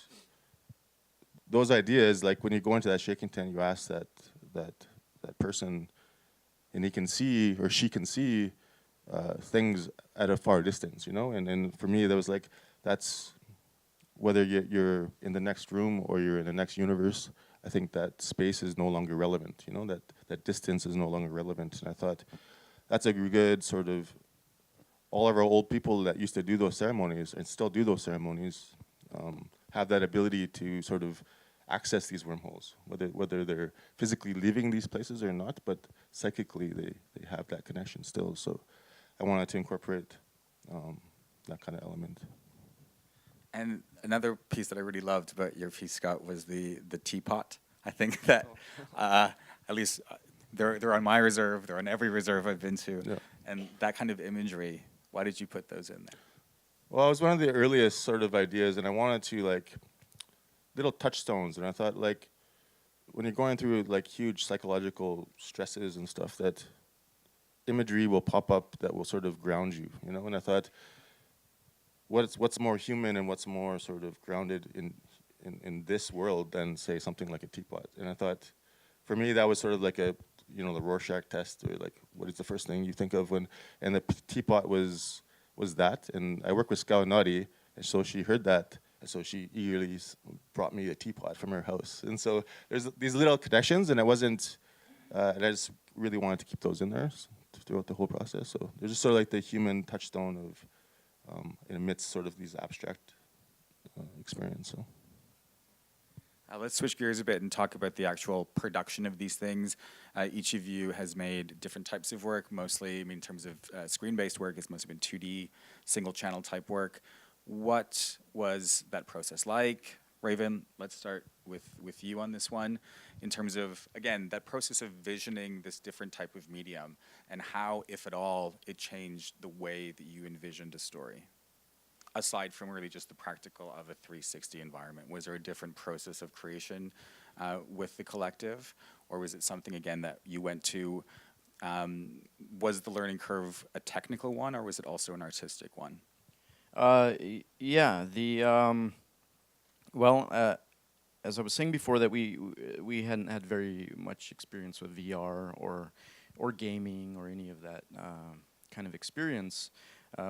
those ideas, like when you go into that shaking tent, you ask that person, and he can see or she can see things at a far distance, you know, and for me that was like that's whether you're in the next room or you're in the next universe. I think that space is no longer relevant, you know, that distance is no longer relevant. And I thought that's a good sort of, all of our old people that used to do those ceremonies and still do those ceremonies have that ability to sort of access these wormholes, whether they're physically leaving these places or not, but psychically they have that connection still. So I wanted to incorporate that kind of element. And another piece that I really loved about your piece, Scott, was the teapot. I think that at least they're on my reserve. They're on every reserve I've been to, Yeah. and that kind of imagery. Why did you put those in there? Well, it was one of the earliest sort of ideas, and I wanted to like little touchstones. And I thought like when you're going through like huge psychological stresses and stuff, that imagery will pop up that will sort of ground you, you know. And I thought, what's more human and what's more sort of grounded in this world than say something like a teapot? And I thought, for me, that was sort of like a, you know, the Rorschach test, or like what is the first thing you think of when? And the teapot was that. And I work with Skawanati, and so she heard that, and so she eagerly brought me a teapot from her house. And so there's these little connections, and I wasn't, and I just really wanted to keep those in there throughout the whole process. So there's just sort of like the human touchstone of amidst sort of these abstract experience. So. Let's switch gears a bit and talk about the actual production of these things. Each of you has made different types of work, mostly, I mean, in terms of screen-based work, it's mostly been 2D, single-channel type work. What was that process like? Raven, let's start with you on this one. In terms of, again, that process of visioning this different type of medium and how, if at all, it changed the way that you envisioned a story. Aside from really just the practical of a 360 environment, was there a different process of creation with the collective, or was it something, again, that you went to, was the learning curve a technical one, or was it also an artistic one? Yeah, as I was saying before, that we hadn't had very much experience with VR or gaming or any of that kind of experience.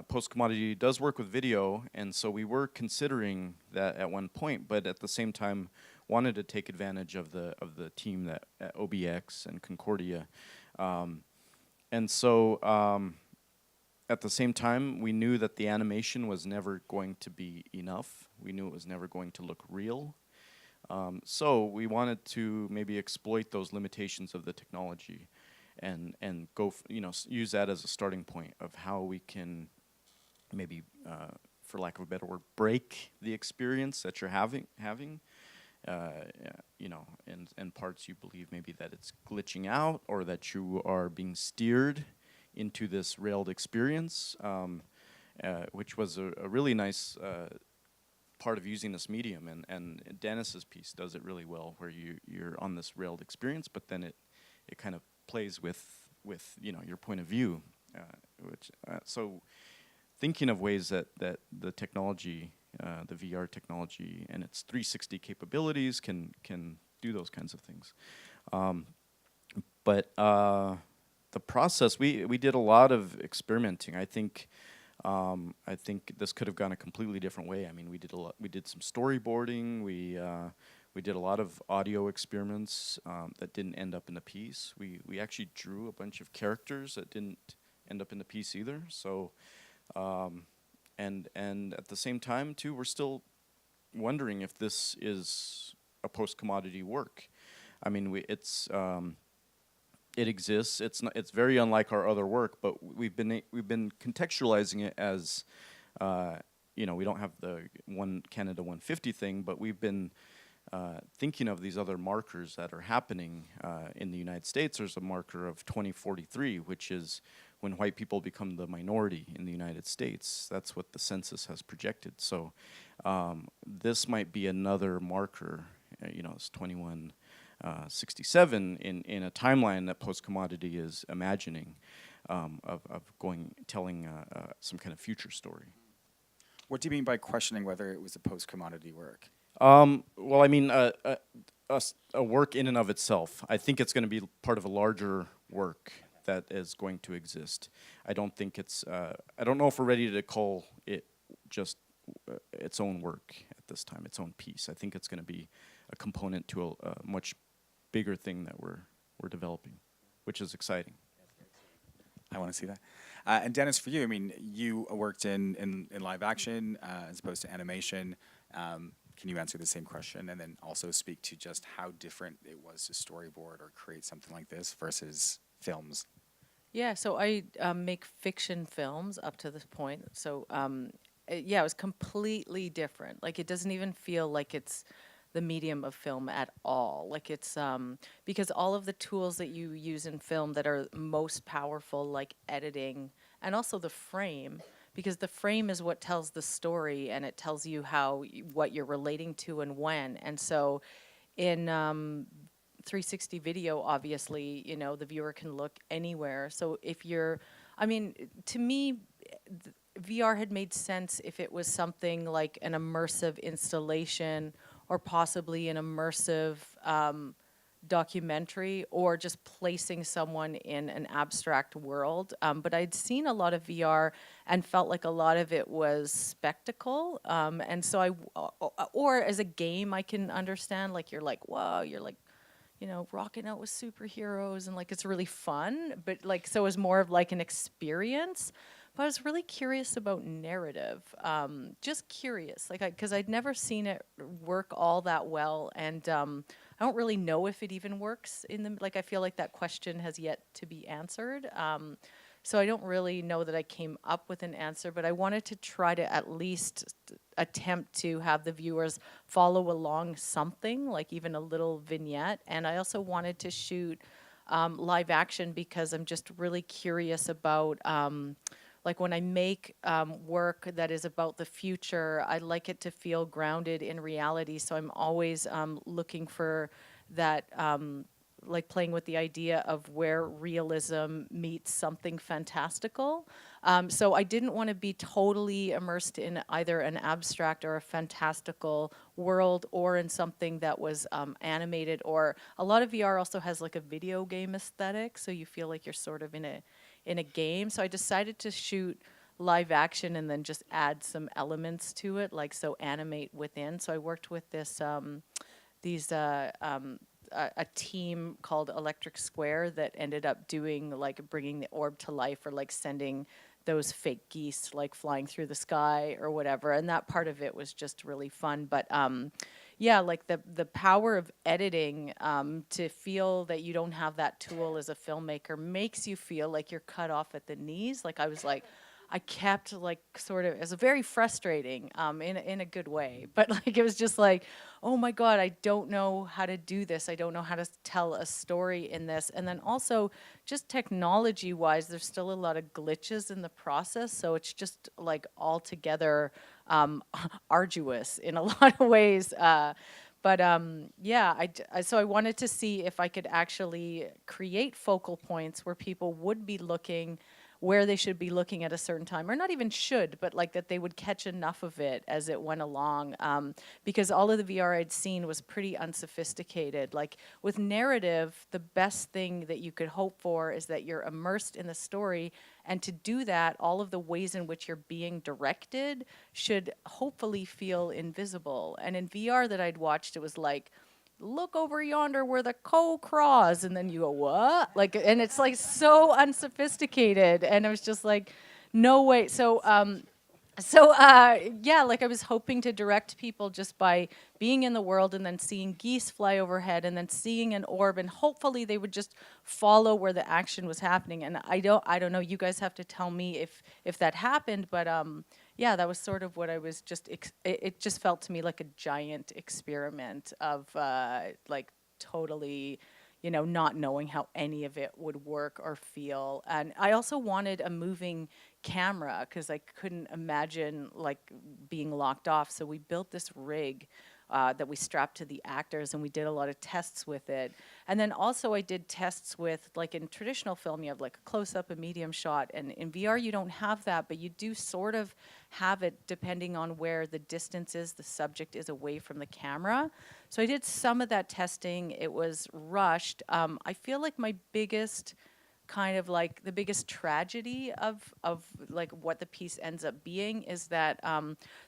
Post Commodity does work with video, and so we were considering that at one point, but at the same time wanted to take advantage of the team that at OBX and Concordia, and so at the same time we knew that the animation was never going to be enough. We knew it was never going to look real, so we wanted to maybe exploit those limitations of the technology. and go use that as a starting point of how we can maybe, for lack of a better word, break the experience that you're having, and parts you believe maybe that it's glitching out or that you are being steered into this railed experience, which was a really nice part of using this medium. And Dennis's piece does it really well, where you're on this railed experience, but then it kind of plays with your point of view, so thinking of ways that the technology, the VR technology and its 360 capabilities can do those kinds of things. But the process, we did a lot of experimenting. I think this could have gone a completely different way. I mean, we did some storyboarding. We did a lot of audio experiments that didn't end up in the piece. We actually drew a bunch of characters that didn't end up in the piece either. So, and at the same time too, we're still wondering if this is a post-commodity work. I mean, it exists. It's very unlike our other work, but we've been contextualizing it as, we don't have the one Canada 150 thing, but we've been thinking of these other markers that are happening in the United States. There's a marker of 2043, which is when white people become the minority in the United States. That's what the census has projected. So this might be another marker. It's 2167 in a timeline that post-commodity is imagining of telling some kind of future story. What do you mean by questioning whether it was a post-commodity work? Well, I mean, a work in and of itself. I think it's going to be part of a larger work that is going to exist. I don't think it's. I don't know if we're ready to call it just its own work at this time, its own piece. I think it's going to be a component to a much bigger thing that we're developing, which is exciting. I want to see that. And Dennis, for you, I mean, you worked in live action as opposed to animation. Can you answer the same question and then also speak to just how different it was to storyboard or create something like this versus films? Yeah, so I make fiction films up to this point. So it was completely different. Like, it doesn't even feel like it's the medium of film at all. Like, it's because all of the tools that you use in film that are most powerful, like editing and also the frame, because the frame is what tells the story and it tells you what you're relating to and when. And so in 360 video, obviously, the viewer can look anywhere. So to me, VR had made sense if it was something like an immersive installation or possibly an immersive documentary, or just placing someone in an abstract world. But I'd seen a lot of VR and felt like a lot of it was spectacle. And so or as a game, I can understand, like, you're like, whoa, you're like, rocking out with superheroes and like it's really fun. But like, so it was more of like an experience. But I was really curious about narrative, just curious, like, because I'd never seen it work all that well, and I don't really know if it even works I feel like that question has yet to be answered. So I don't really know that I came up with an answer, but I wanted to try to at least attempt to have the viewers follow along something, like even a little vignette. And I also wanted to shoot live action because I'm just really curious about like, when I make work that is about the future, I like it to feel grounded in reality. So I'm always looking for that, like playing with the idea of where realism meets something fantastical. So I didn't want to be totally immersed in either an abstract or a fantastical world, or in something that was animated. Or a lot of VR also has like a video game aesthetic, so you feel like you're sort of in a game. So I decided to shoot live action and then just add some elements to it, like so animate within. So I worked with a team called Electric Square that ended up doing like bringing the orb to life, or like sending those fake geese like flying through the sky or whatever. And that part of it was just really fun. But yeah, like the power of editing, to feel that you don't have that tool as a filmmaker makes you feel like you're cut off at the knees. Like I was like, I kept like sort of, it was very frustrating, in a good way, but like it was just like, oh my God, I don't know how to do this. I don't know how to tell a story in this. And then also just technology wise, there's still a lot of glitches in the process. So it's just like altogether arduous in a lot of ways. But yeah, so I wanted to see if I could actually create focal points where people would be looking where they should be looking at a certain time, or not even should, but like that they would catch enough of it as it went along. Because all of the VR I'd seen was pretty unsophisticated. Like with narrative, the best thing that you could hope for is that you're immersed in the story. And to do that, all of the ways in which you're being directed should hopefully feel invisible. And in VR that I'd watched, it was like, look over yonder where the cow craws, and then you go, what? Like, and it's like so unsophisticated, and I was just like, no way. Yeah, like I was hoping to direct people just by being in the world and then seeing geese fly overhead and then seeing an orb, and hopefully they would just follow where the action was happening. And I don't know, you guys have to tell me if that happened, but yeah, that was sort of what I was just, it just felt to me like a giant experiment of like totally, not knowing how any of it would work or feel. And I also wanted a moving camera because I couldn't imagine like being locked off. So we built this rig that we strapped to the actors, and we did a lot of tests with it. And then also I did tests with, like in traditional film, you have like a close-up, a medium shot, and in VR you don't have that, but you do sort of have it depending on where the distance is, the subject is away from the camera. So I did some of that testing. It was rushed. I feel like my biggest kind of like the biggest tragedy of like what the piece ends up being is that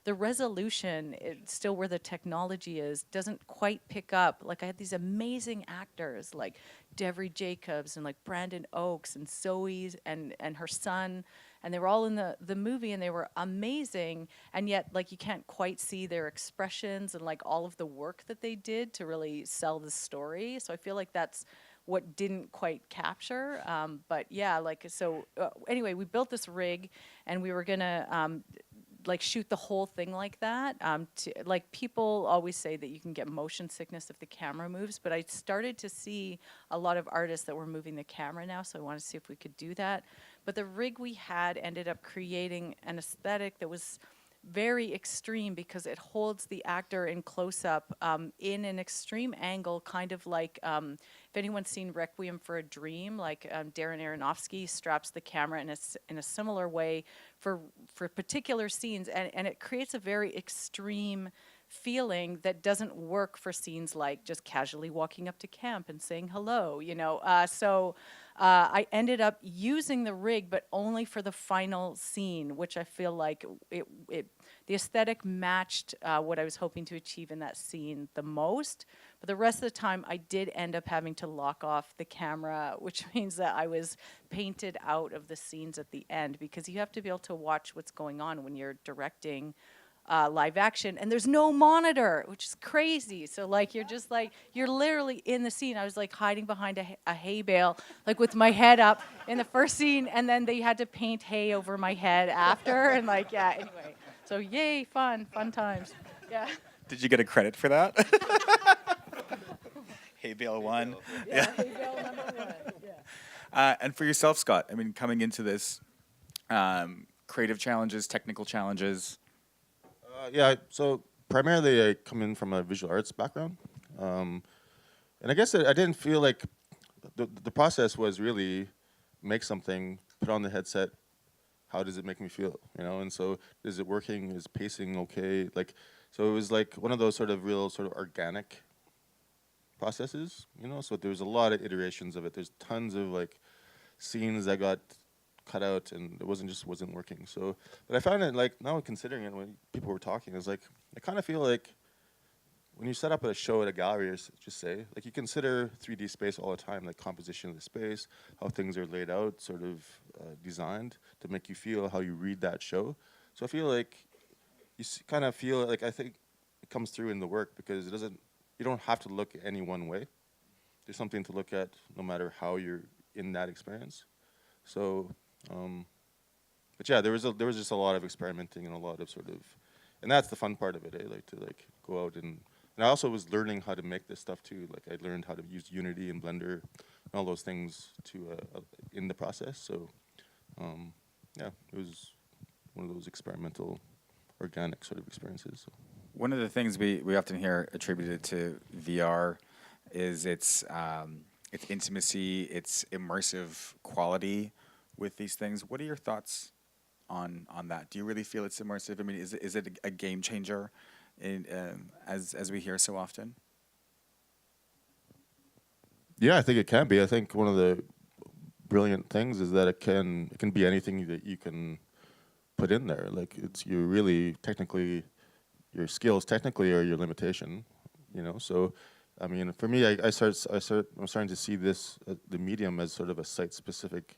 the resolution, it's still where the technology is, doesn't quite pick up. Like I had these amazing actors like Devery Jacobs and like Brandon Oakes and Zoe and her son, and they were all in the movie, and they were amazing, and yet like you can't quite see their expressions and like all of the work that they did to really sell the story. So I feel like that's what didn't quite capture. But yeah, like, so anyway, we built this rig, and we were gonna like shoot the whole thing like that. Like people always say that you can get motion sickness if the camera moves, but I started to see a lot of artists that were moving the camera now, so I wanted to see if we could do that. But the rig we had ended up creating an aesthetic that was very extreme because it holds the actor in close-up in an extreme angle, kind of like if anyone's seen Requiem for a Dream, like Darren Aronofsky straps the camera in a similar way for particular scenes, and it creates a very extreme feeling that doesn't work for scenes like just casually walking up to camp and saying hello, I ended up using the rig, but only for the final scene, which I feel like the aesthetic matched what I was hoping to achieve in that scene the most. But the rest of the time, I did end up having to lock off the camera, which means that I was painted out of the scenes at the end, because you have to be able to watch what's going on when you're directing live action, and there's no monitor, which is crazy. So like you're just like, you're literally in the scene. I was like hiding behind a hay bale, like with my head up in the first scene, and then they had to paint hay over my head after, and like, yeah, anyway. So yay, fun times. Yeah. Did you get a credit for that? Hay bale one. Yeah, hay bale number one. Yeah. And for yourself, Scott, I mean, coming into this, creative challenges, technical challenges. Yeah, so primarily I come in from a visual arts background. And I guess I didn't feel like the process was really make something, put on the headset, how does it make me feel, And so is it working, is pacing okay? Like, so it was like one of those sort of real sort of organic processes, So there's a lot of iterations of it. There's tons of like scenes that got cut out, and it wasn't working. So, but I found it, like, now considering it, when people were talking, it's like I kind of feel like when you set up a show at a gallery, or just say, like, you consider 3D space all the time, like composition of the space, how things are laid out, sort of designed to make you feel how you read that show. So I feel like you kind of feel like, I think it comes through in the work because it doesn't. You don't have to look any one way. There's something to look at no matter how you're in that experience. So, but yeah, there was just a lot of experimenting and a lot of sort of, and that's the fun part of it, like to like go out and I also was learning how to make this stuff too. Like I learned how to use Unity and Blender and all those things to in the process. So yeah, it was one of those experimental, organic sort of experiences. So. One of the things we often hear attributed to VR is its intimacy, its immersive quality with these things. What are your thoughts on that? Do you really feel it's immersive? I mean, is it a game changer, in, as we hear so often? Yeah, I think it can be. I think one of the brilliant things is that it can be anything that you can put in there. Like it's you really technically your skills technically are your limitation, you know. So, I mean, for me, I'm starting to see this the medium as sort of a site-specific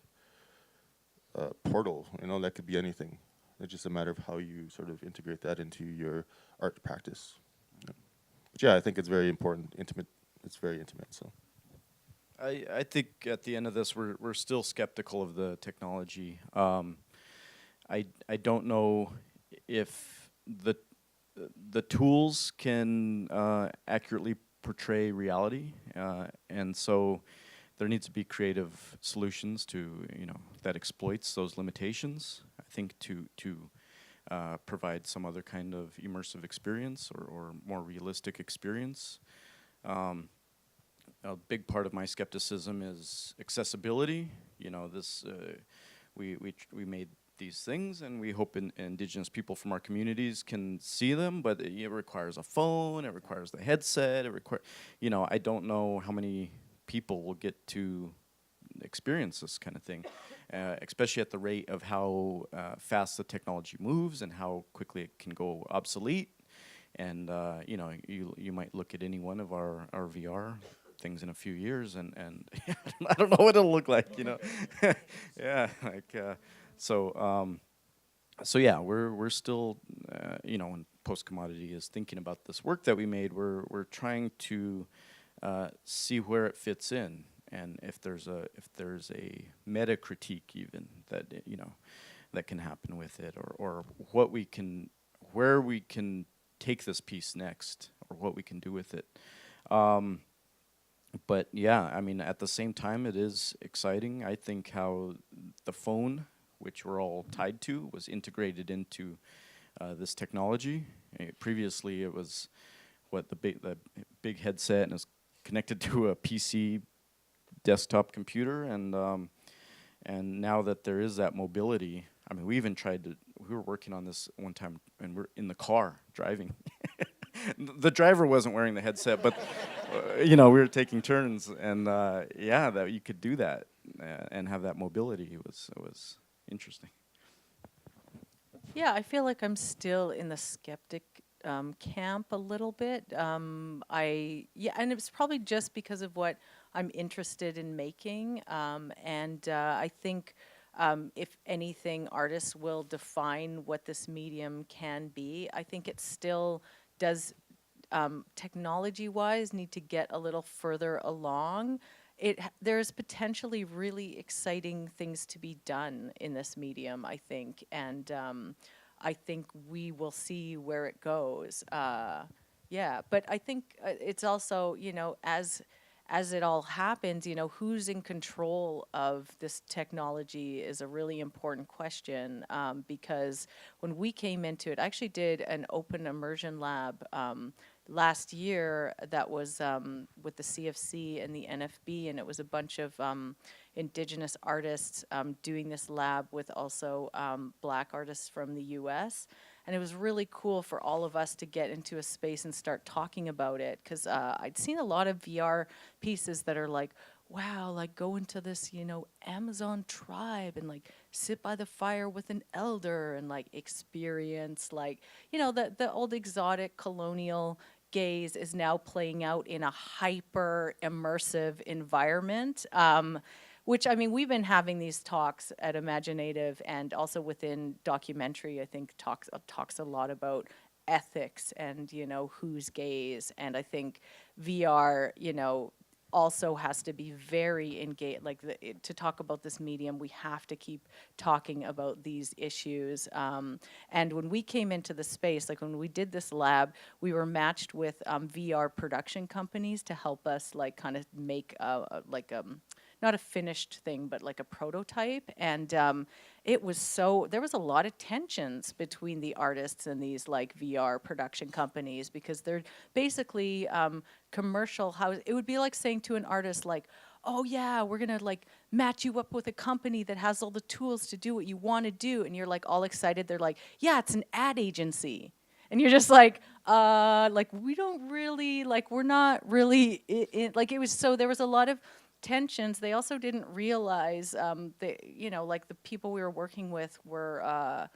portal. You know, that could be anything. It's just a matter of how you sort of integrate that into your art practice. Yeah. But yeah, I think it's very important, intimate. It's very intimate. So. I think at the end of this, we're still skeptical of the technology. I don't know if the tools can accurately portray reality, and so there needs to be creative solutions to that exploits those limitations. I think to provide some other kind of immersive experience or more realistic experience. A big part of my skepticism is accessibility. We made these things, and we hope Indigenous people from our communities can see them, but it requires a phone, it requires the headset, I don't know how many people will get to experience this kind of thing, especially at the rate of how fast the technology moves and how quickly it can go obsolete. And you might look at any one of our VR things in a few years, and I don't know what it'll look like, yeah, like so yeah, we're still when Post Commodity is thinking about this work that we made, we're trying to see where it fits in, and if there's a meta critique even that that can happen with it, or where we can take this piece next, or what we can do with it. But yeah, I mean, at the same time, it is exciting. I think how the phone, which we're all tied to, was integrated into this technology. Previously, it was the big headset, and it's connected to a PC desktop computer, and now that there is that mobility, I mean, we were working on this one time, and we're in the car driving. The driver wasn't wearing the headset, but we were taking turns, and that you could do that and have that mobility was interesting. Yeah, I feel like I'm still in the skeptic camp a little bit. And it was probably just because of what I'm interested in making, and I think. If anything, artists will define what this medium can be. I think it still does, technology-wise, need to get a little further along. There's potentially really exciting things to be done in this medium, I think, and I think we will see where it goes. But I think it's also, as it all happens, who's in control of this technology is a really important question, because when we came into it, I actually did an open immersion lab last year that was with the CFC and the NFB, and it was a bunch of Indigenous artists doing this lab with also Black artists from the US. And it was really cool for all of us to get into a space and start talking about it, because I'd seen a lot of VR pieces that are like, wow, like go into this, Amazon tribe and like sit by the fire with an elder and like experience like, the old exotic colonial gaze is now playing out in a hyper immersive environment. Which, I mean, we've been having these talks at Imaginative and also within documentary, I think talks a lot about ethics and, who's gaze. And I think VR, also has to be very engaged. Like to talk about this medium, we have to keep talking about these issues. And when we came into the space, like when we did this lab, we were matched with VR production companies to help us like kind of make not a finished thing, but like a prototype. And there was a lot of tensions between the artists and these like VR production companies, because they're basically commercial house. It would be like saying to an artist like, oh yeah, we're gonna like match you up with a company that has all the tools to do what you want to do. And you're like all excited. They're like, yeah, it's an ad agency. And you're just like we don't really, like, we're not really, like, it was, so there was a lot of tensions. They also didn't realize, like the people we were working with were,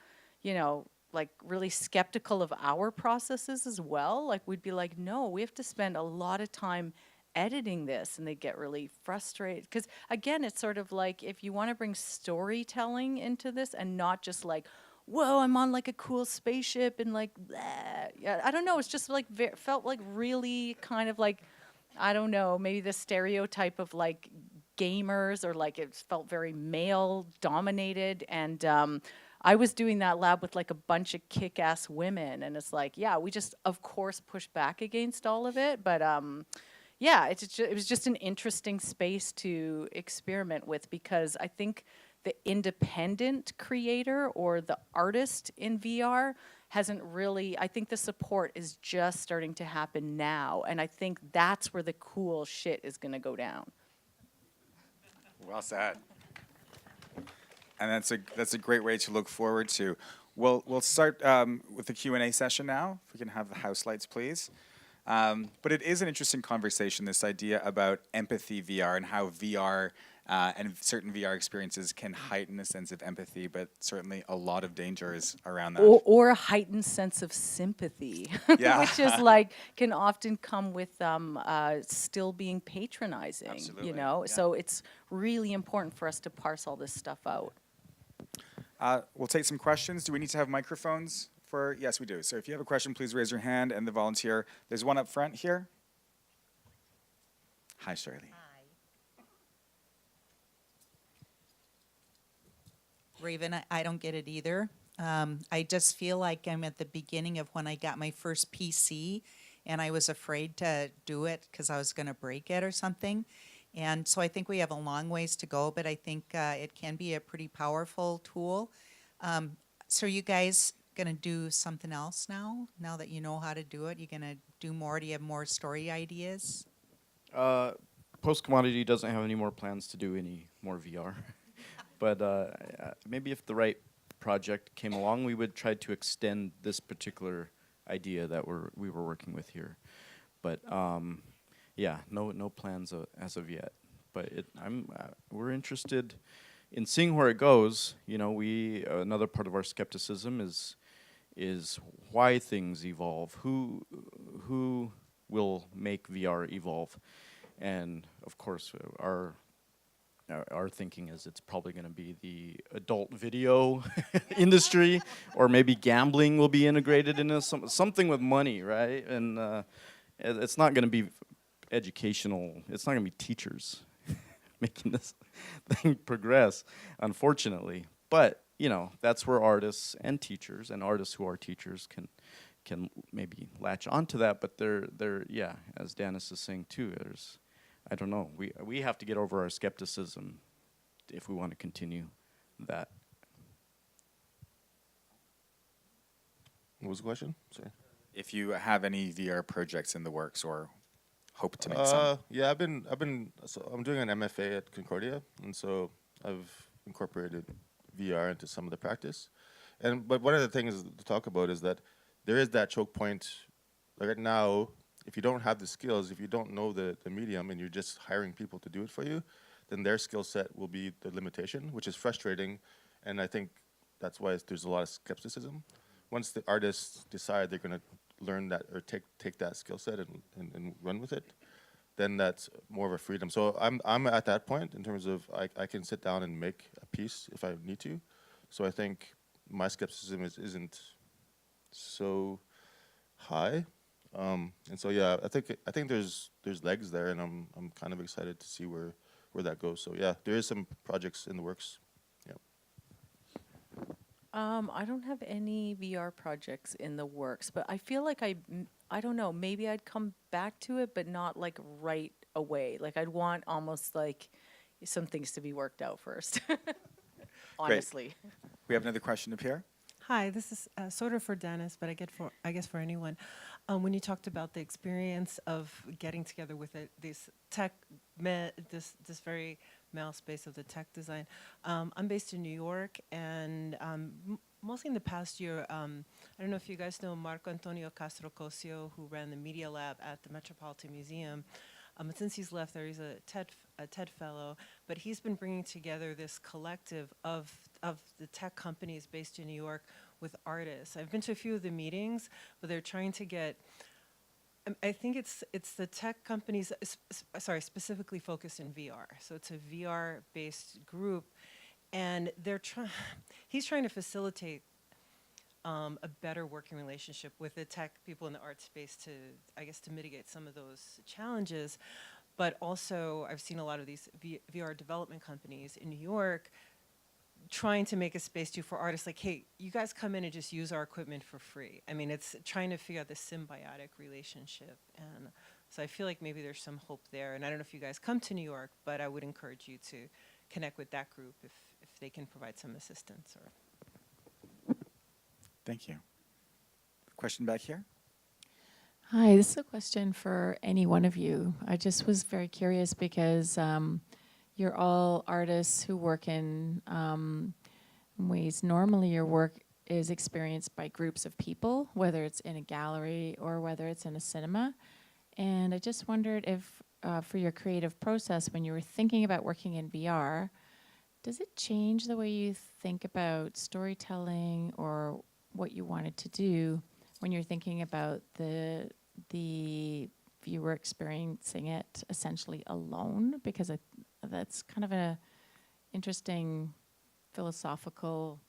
like really skeptical of our processes as well. Like we'd be like, no, we have to spend a lot of time editing this, and they get really frustrated. Because again, it's sort of like if you want to bring storytelling into this and not just like, whoa, I'm on like a cool spaceship and like, bleh. Yeah, I don't know. It's just like felt like really kind of like, I don't know, maybe the stereotype of like gamers, or like it felt very male dominated. And I was doing that lab with like a bunch of kick-ass women, and it's like, yeah, we just of course push back against all of it, but yeah, it was just an interesting space to experiment with, because I think the independent creator or the artist in VR hasn't really, I think the support is just starting to happen now, and I think that's where the cool shit is gonna go down. Well said. And that's a great way to look forward to. We'll start with the Q&A session now. If we can have the house lights, please. But it is an interesting conversation, this idea about empathy VR and how VR and certain VR experiences can heighten a sense of empathy, but certainly a lot of dangers around that. Or a heightened sense of sympathy, Yeah. which is like, can often come with still being patronizing, Absolutely, Yeah. So it's really important for us to parse all this stuff out. We'll take some questions. Do we need to have microphones for? Yes, we do. So if you have a question, please raise your hand, and the volunteer. There's one up front here. Hi, Shirley. Raven, I don't get it either. I just feel like I'm at the beginning of when I got my first PC, and I was afraid to do it because I was going to break it or something. And so I think we have a long ways to go, but I think it can be a pretty powerful tool. So are you guys going to do something else now that you know how to do it? You going to do more? Do you have more story ideas? Post Commodity doesn't have any more plans to do any more VR. But maybe if the right project came along, we would try to extend this particular idea that we were working with here. But yeah, no plans as of yet. But we're interested in seeing where it goes. You know, another part of our skepticism is why things evolve. Who will make VR evolve? And of course, our thinking is it's probably going to be the adult video industry, or maybe gambling will be integrated into something with money, right? And it's not going to be educational. It's not going to be teachers making this thing progress, unfortunately. But that's where artists and teachers, and artists who are teachers, can maybe latch onto that. But they're yeah, as Dennis is saying too, I don't know. We have to get over our skepticism if we want to continue that. What was the question? Sorry. If you have any VR projects in the works or hope to make some. Yeah, so I'm doing an MFA at Concordia, and so I've incorporated VR into some of the practice. But one of the things to talk about is that there is that choke point. Like right now, if you don't have the skills, if you don't know the medium, and you're just hiring people to do it for you, then their skill set will be the limitation, which is frustrating. And I think that's why there's a lot of skepticism. Once the artists decide they're going to learn that or take that skill set and run with it, then that's more of a freedom. So I'm at that point in terms of I can sit down and make a piece if I need to. So I think my skepticism isn't so high. And so yeah, I think there's legs there, and I'm kind of excited to see where that goes. So yeah, there is some projects in the works. Yeah. I don't have any VR projects in the works, but I feel like I don't know, maybe I'd come back to it, but not like right away. Like I'd want almost like some things to be worked out first. Honestly. We have another question up here. Hi, this is sort of for Dennis, but I guess for anyone. When you talked about the experience of getting together with this this very male space of the tech design, I'm based in New York, and mostly in the past year, I don't know if you guys know Marco Antonio Castro Cosio, who ran the Media Lab at the Metropolitan Museum. Since he's left there, he's a TED fellow, but he's been bringing together this collective of the tech companies based in New York with artists. I've been to a few of the meetings, but they're trying to get. I think it's the tech companies, specifically focused in VR. So it's a VR-based group, and he's trying to facilitate a better working relationship with the tech people in the art space to mitigate some of those challenges. But also, I've seen a lot of these VR development companies in New York trying to make a space too for artists, like, hey, you guys come in and just use our equipment for free. I mean, it's trying to figure out this symbiotic relationship. And so I feel like maybe there's some hope there. And I don't know if you guys come to New York, but I would encourage you to connect with that group if they can provide some assistance. Or Thank you. Question back here. Hi, this is a question for any one of you. I just was very curious because you're all artists who work in ways normally your work is experienced by groups of people, whether it's in a gallery or whether it's in a cinema. And I just wondered if for your creative process, when you were thinking about working in VR, does it change the way you think about storytelling or what you wanted to do when you're thinking about the viewer experiencing it essentially alone? Because that's kind of an interesting philosophical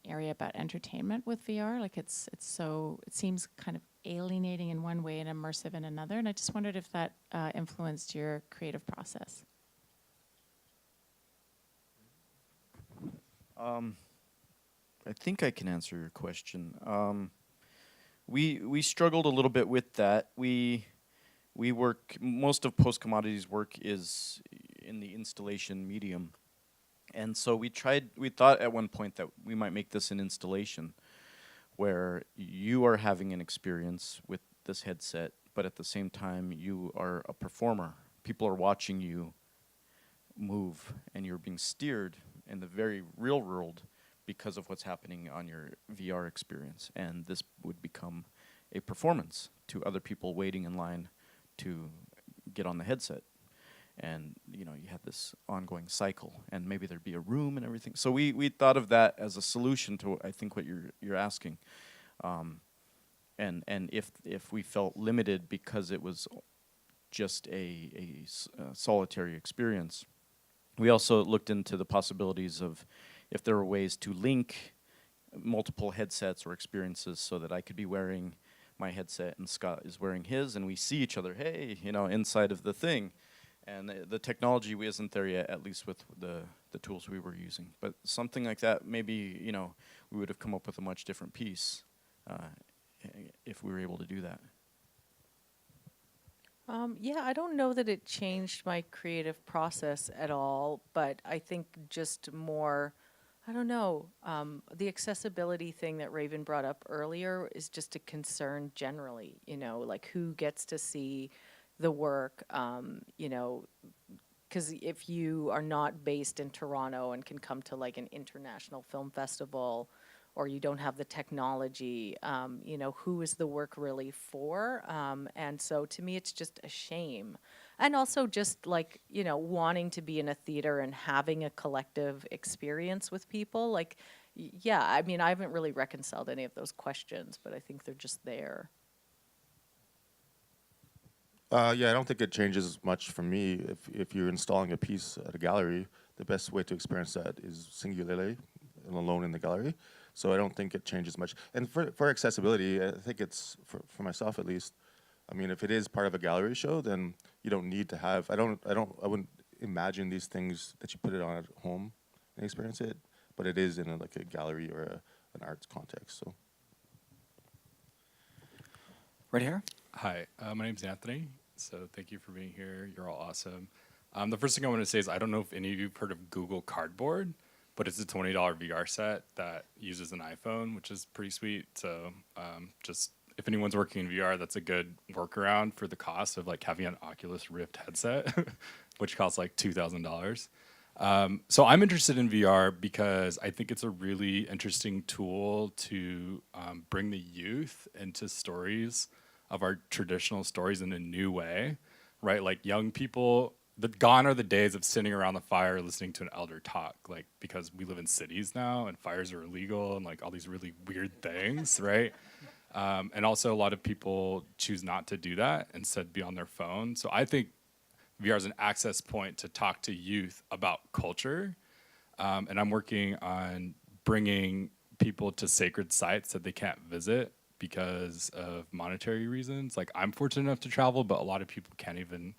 area about entertainment with VR. Like it seems kind of alienating in one way and immersive in another. And I just wondered if that influenced your creative process. I think I can answer your question. We struggled a little bit with that. We work, most of Post Commodities' work is in the installation medium. And so we thought at one point that we might make this an installation where you are having an experience with this headset, but at the same time you are a performer. People are watching you move and you're being steered in the very real world because of what's happening on your VR experience. And this would become a performance to other people waiting in line to get on the headset. And you had this ongoing cycle, and maybe there'd be a room and everything. So we thought of that as a solution to I think what you're asking. And if we felt limited because it was just a solitary experience, we also looked into the possibilities of if there were ways to link multiple headsets or experiences so that I could be wearing my headset and Scott is wearing his, and we see each other, hey, inside of the thing. And the technology isn't there yet, at least with the tools we were using. But something like that, maybe, we would have come up with a much different piece if we were able to do that. Yeah, I don't know that it changed my creative process at all, but I think just more, I don't know, the accessibility thing that Raven brought up earlier is just a concern generally, like who gets to see the work, because if you are not based in Toronto and can come to like an international film festival, or you don't have the technology, who is the work really for? And so to me, it's just a shame. And also just like, wanting to be in a theater and having a collective experience with people. Like, yeah, I mean, I haven't really reconciled any of those questions, but I think they're just there. Yeah, I don't think it changes much for me. If you're installing a piece at a gallery, the best way to experience that is singularly and alone in the gallery. So I don't think it changes much. And for accessibility, I think it's, for myself at least, I mean, if it is part of a gallery show, then you don't need to have, I wouldn't imagine these things that you put it on at home and experience it, but it is in like a gallery or an arts context, so. Right here. Hi, my name's Anthony. So thank you for being here. You're all awesome. The first thing I want to say is I don't know if any of you have heard of Google Cardboard, but it's a $20 VR set that uses an iPhone, which is pretty sweet. So just if anyone's working in VR, that's a good workaround for the cost of like having an Oculus Rift headset, which costs like $2,000. So I'm interested in VR because I think it's a really interesting tool to bring the youth into stories of our traditional stories in a new way, right? Like young people, gone are the days of sitting around the fire listening to an elder talk, like because we live in cities now and fires are illegal and like all these really weird things, right? And also a lot of people choose not to do that, instead be on their phone. So I think VR is an access point to talk to youth about culture. And I'm working on bringing people to sacred sites that they can't visit because of monetary reasons. Like I'm fortunate enough to travel, but a lot of people can't even,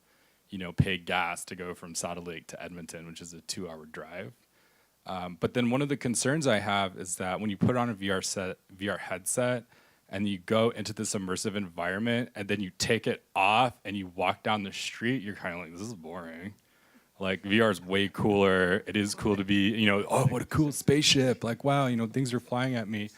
pay gas to go from Saddle Lake to Edmonton, which is a 2-hour drive. But then one of the concerns I have is that when you put on a VR headset and you go into this immersive environment and then you take it off and you walk down the street, you're kind of like, this is boring. Like VR is way cooler. It is cool to be, oh, what a cool spaceship. Like, wow, things are flying at me.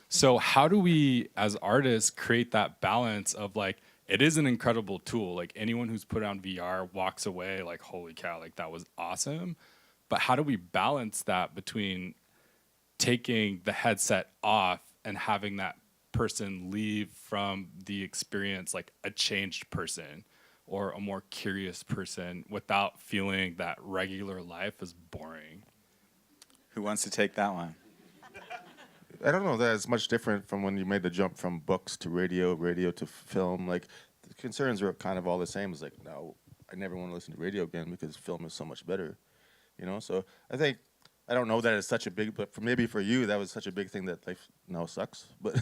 So how do we, as artists, create that balance of like, it is an incredible tool. Like anyone who's put on VR walks away like, holy cow, like that was awesome. But how do we balance that between taking the headset off and having that person leave from the experience like a changed person or a more curious person without feeling that regular life is boring? Who wants to take that one? I don't know that it's much different from when you made the jump from books to radio to film. Like the concerns are kind of all the same. It's like, no, I never want to listen to radio again because film is so much better, So I think, I don't know that it's such a big, but maybe for you that was such a big thing that life now sucks. But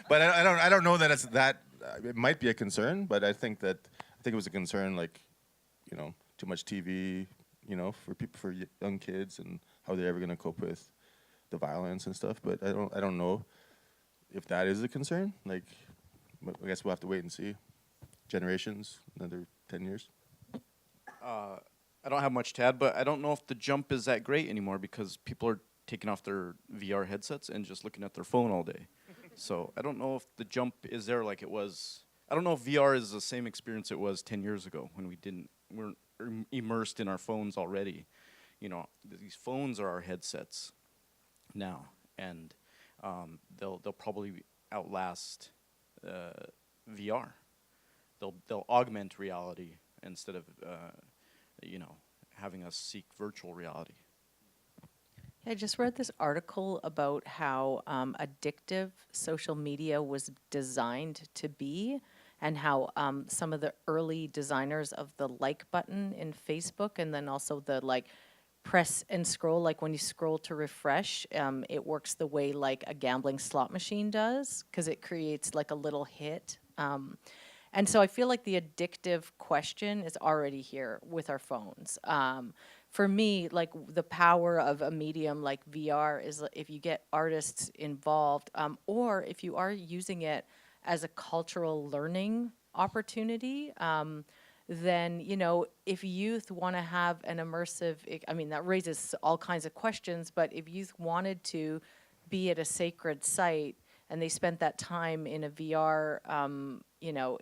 but I don't know that it's that. It might be a concern, but I think it was a concern like, too much TV. For young kids and how they're ever going to cope with the violence and stuff. But I don't know if that is a concern. Like, I guess we'll have to wait and see. Generations, another 10 years. I don't have much to add, but I don't know if the jump is that great anymore because people are taking off their VR headsets and just looking at their phone all day. So I don't know if the jump is there like it was. I don't know if VR is the same experience it was 10 years ago when we're immersed in our phones already. These phones are our headsets now, and they'll probably outlast VR. They'll augment reality instead of having us seek virtual reality. I just read this article about how addictive social media was designed to be, and how some of the early designers of the like button in Facebook, and then also the like press and scroll, like when you scroll to refresh, it works the way like a gambling slot machine does, because it creates like a little hit. And so I feel like the addictive question is already here with our phones. For me, like the power of a medium like VR is if you get artists involved, or if you are using it as a cultural learning opportunity, then, if youth want to have an immersive, that raises all kinds of questions, but if youth wanted to be at a sacred site and they spent that time in a VR,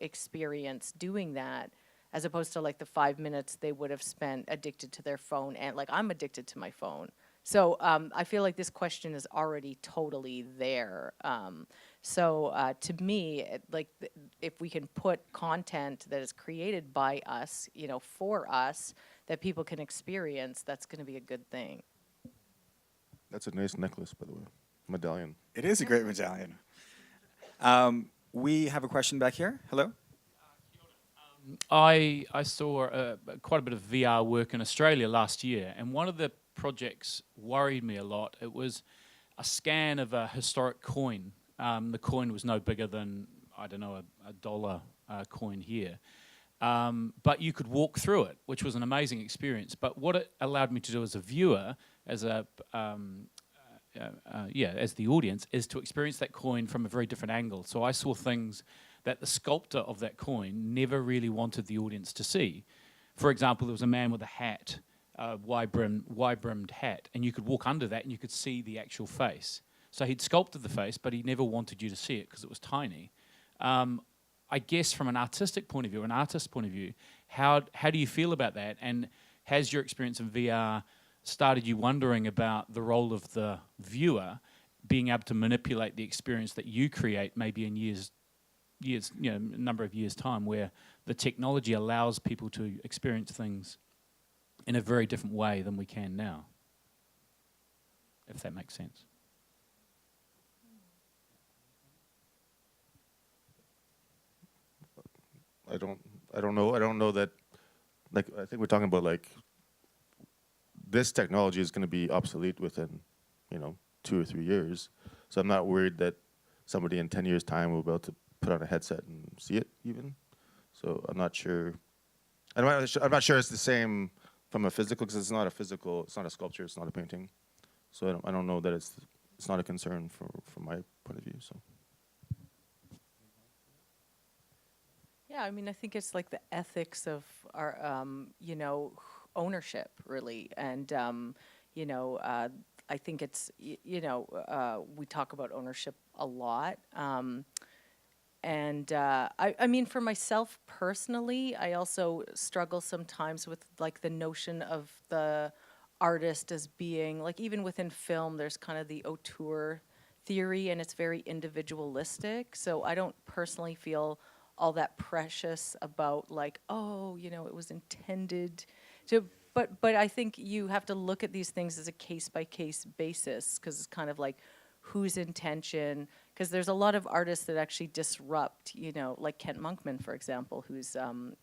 experience doing that, as opposed to like the 5 minutes they would have spent addicted to their phone, and like I'm addicted to my phone. So I feel like this question is already totally there. So to me, if we can put content that is created by us, for us, that people can experience, that's going to be a good thing. That's a nice necklace, by the way. Medallion. It is a great medallion. We have a question back here. Hello? I saw quite a bit of VR work in Australia last year, and one of the projects worried me a lot. It was a scan of a historic coin. The coin was no bigger than, I don't know, a dollar coin here. But you could walk through it, which was an amazing experience. But what it allowed me to do as a viewer, as a as the audience, is to experience that coin from a very different angle. So I saw things that the sculptor of that coin never really wanted the audience to see. For example, there was a man with a hat, wide-brimmed hat, and you could walk under that and you could see the actual face. So he'd sculpted the face, but he never wanted you to see it because it was tiny. I guess from an artistic point of view, an artist's point of view, how do you feel about that? And has your experience in VR started you wondering about the role of the viewer being able to manipulate the experience that you create maybe in years, a number of years' time, where the technology allows people to experience things in a very different way than we can now, if that makes sense. I don't know that, like, I think we're talking about, like, this technology is going to be obsolete within, 2 or 3 years. So I'm not worried that somebody in 10 years' time will be able to put on a headset and see it even. So I'm not sure. I'm not sure it's the same from a physical, because it's not a sculpture, it's not a painting. So I don't know that it's not a concern from my point of view. So. Yeah, I mean, I think it's like the ethics of our, ownership, really. And, I think it's, we talk about ownership a lot. I mean, for myself personally, I also struggle sometimes with, like, the notion of the artist as being, like, even within film, there's kind of the auteur theory, and it's very individualistic. So I don't personally feel all that precious about, like, oh, it was intended to, but I think you have to look at these things as a case-by-case basis, because it's kind of like whose intention, because there's a lot of artists that actually disrupt, like Kent Monkman, for example, who's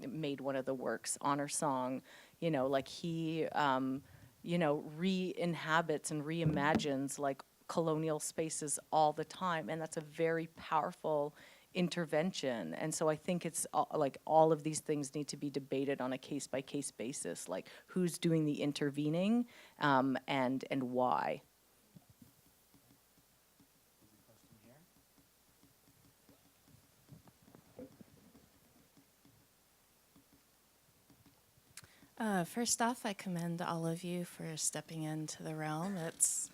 made one of the works, Honor Song, like he, re-inhabits and reimagines, like, colonial spaces all the time, and that's a very powerful intervention. And so I think it's like all of these things need to be debated on a case-by-case basis, like who's doing the intervening, and why. First off, I commend all of you for stepping into the realm. It's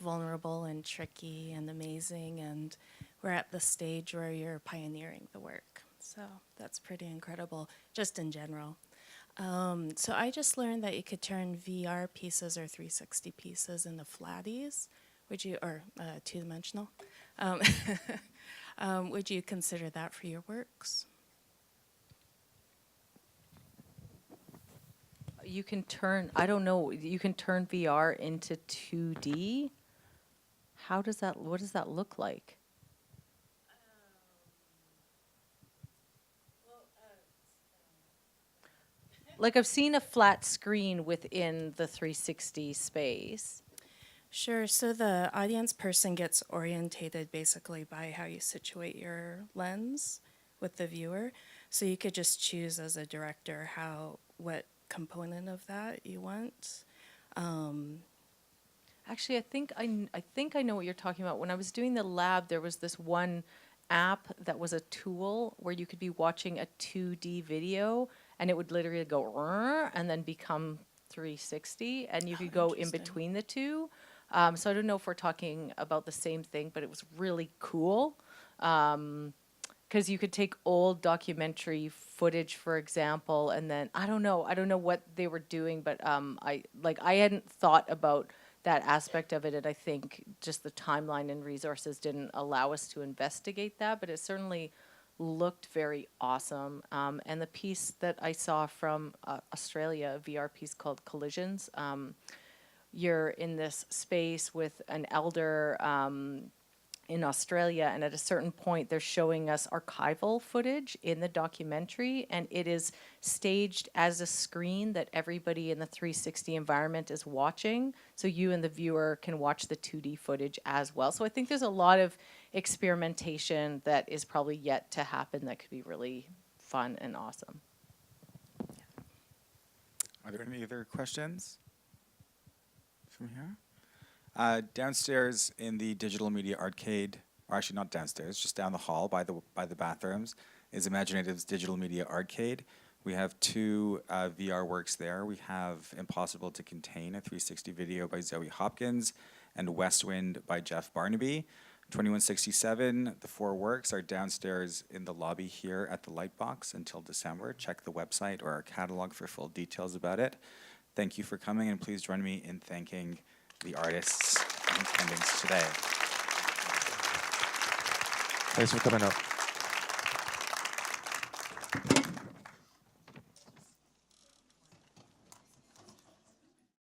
vulnerable and tricky and amazing, and we're at the stage where you're pioneering the work. So that's pretty incredible, just in general. So I just learned that you could turn VR pieces or 360 pieces into flatties. Or two-dimensional. Would you consider that for your works? You can turn, I don't know, you can turn VR into 2D? What does that look like? Like, I've seen a flat screen within the 360 space. Sure. So the audience person gets orientated basically by how you situate your lens with the viewer. So you could just choose as a director what component of that you want. Actually, I think I know what you're talking about. When I was doing the lab, there was this one app that was a tool where you could be watching a 2D video, and it would literally go "Rrr," and then become 360, and you could go in between the two. So I don't know if we're talking about the same thing, but it was really cool. Because you could take old documentary footage, for example, and then I don't know what they were doing, but I hadn't thought about that aspect of it, and I think just the timeline and resources didn't allow us to investigate that, but it certainly looked very awesome. And the piece that I saw from Australia, a VR piece called Collisions, you're in this space with an elder in Australia, and at a certain point they're showing us archival footage in the documentary, and it is staged as a screen that everybody in the 360 environment is watching, so you and the viewer can watch the 2D footage as well. So I think there's a lot of experimentation that is probably yet to happen that could be really fun and awesome. Are there any other questions from here? Downstairs in the digital media arcade, or actually not downstairs, just down the hall by the bathrooms, is Imaginative's digital media arcade. We have 2 VR works there. We have Impossible to Contain, a 360 video by Zoe Hopkins, and West Wind by Jeff Barnaby. 2167, the 4 works are downstairs in the lobby here at the Lightbox until December. Check the website or our catalog for full details about it. Thank you for coming, and please join me in thanking the artists in attendance today. Thanks for coming up.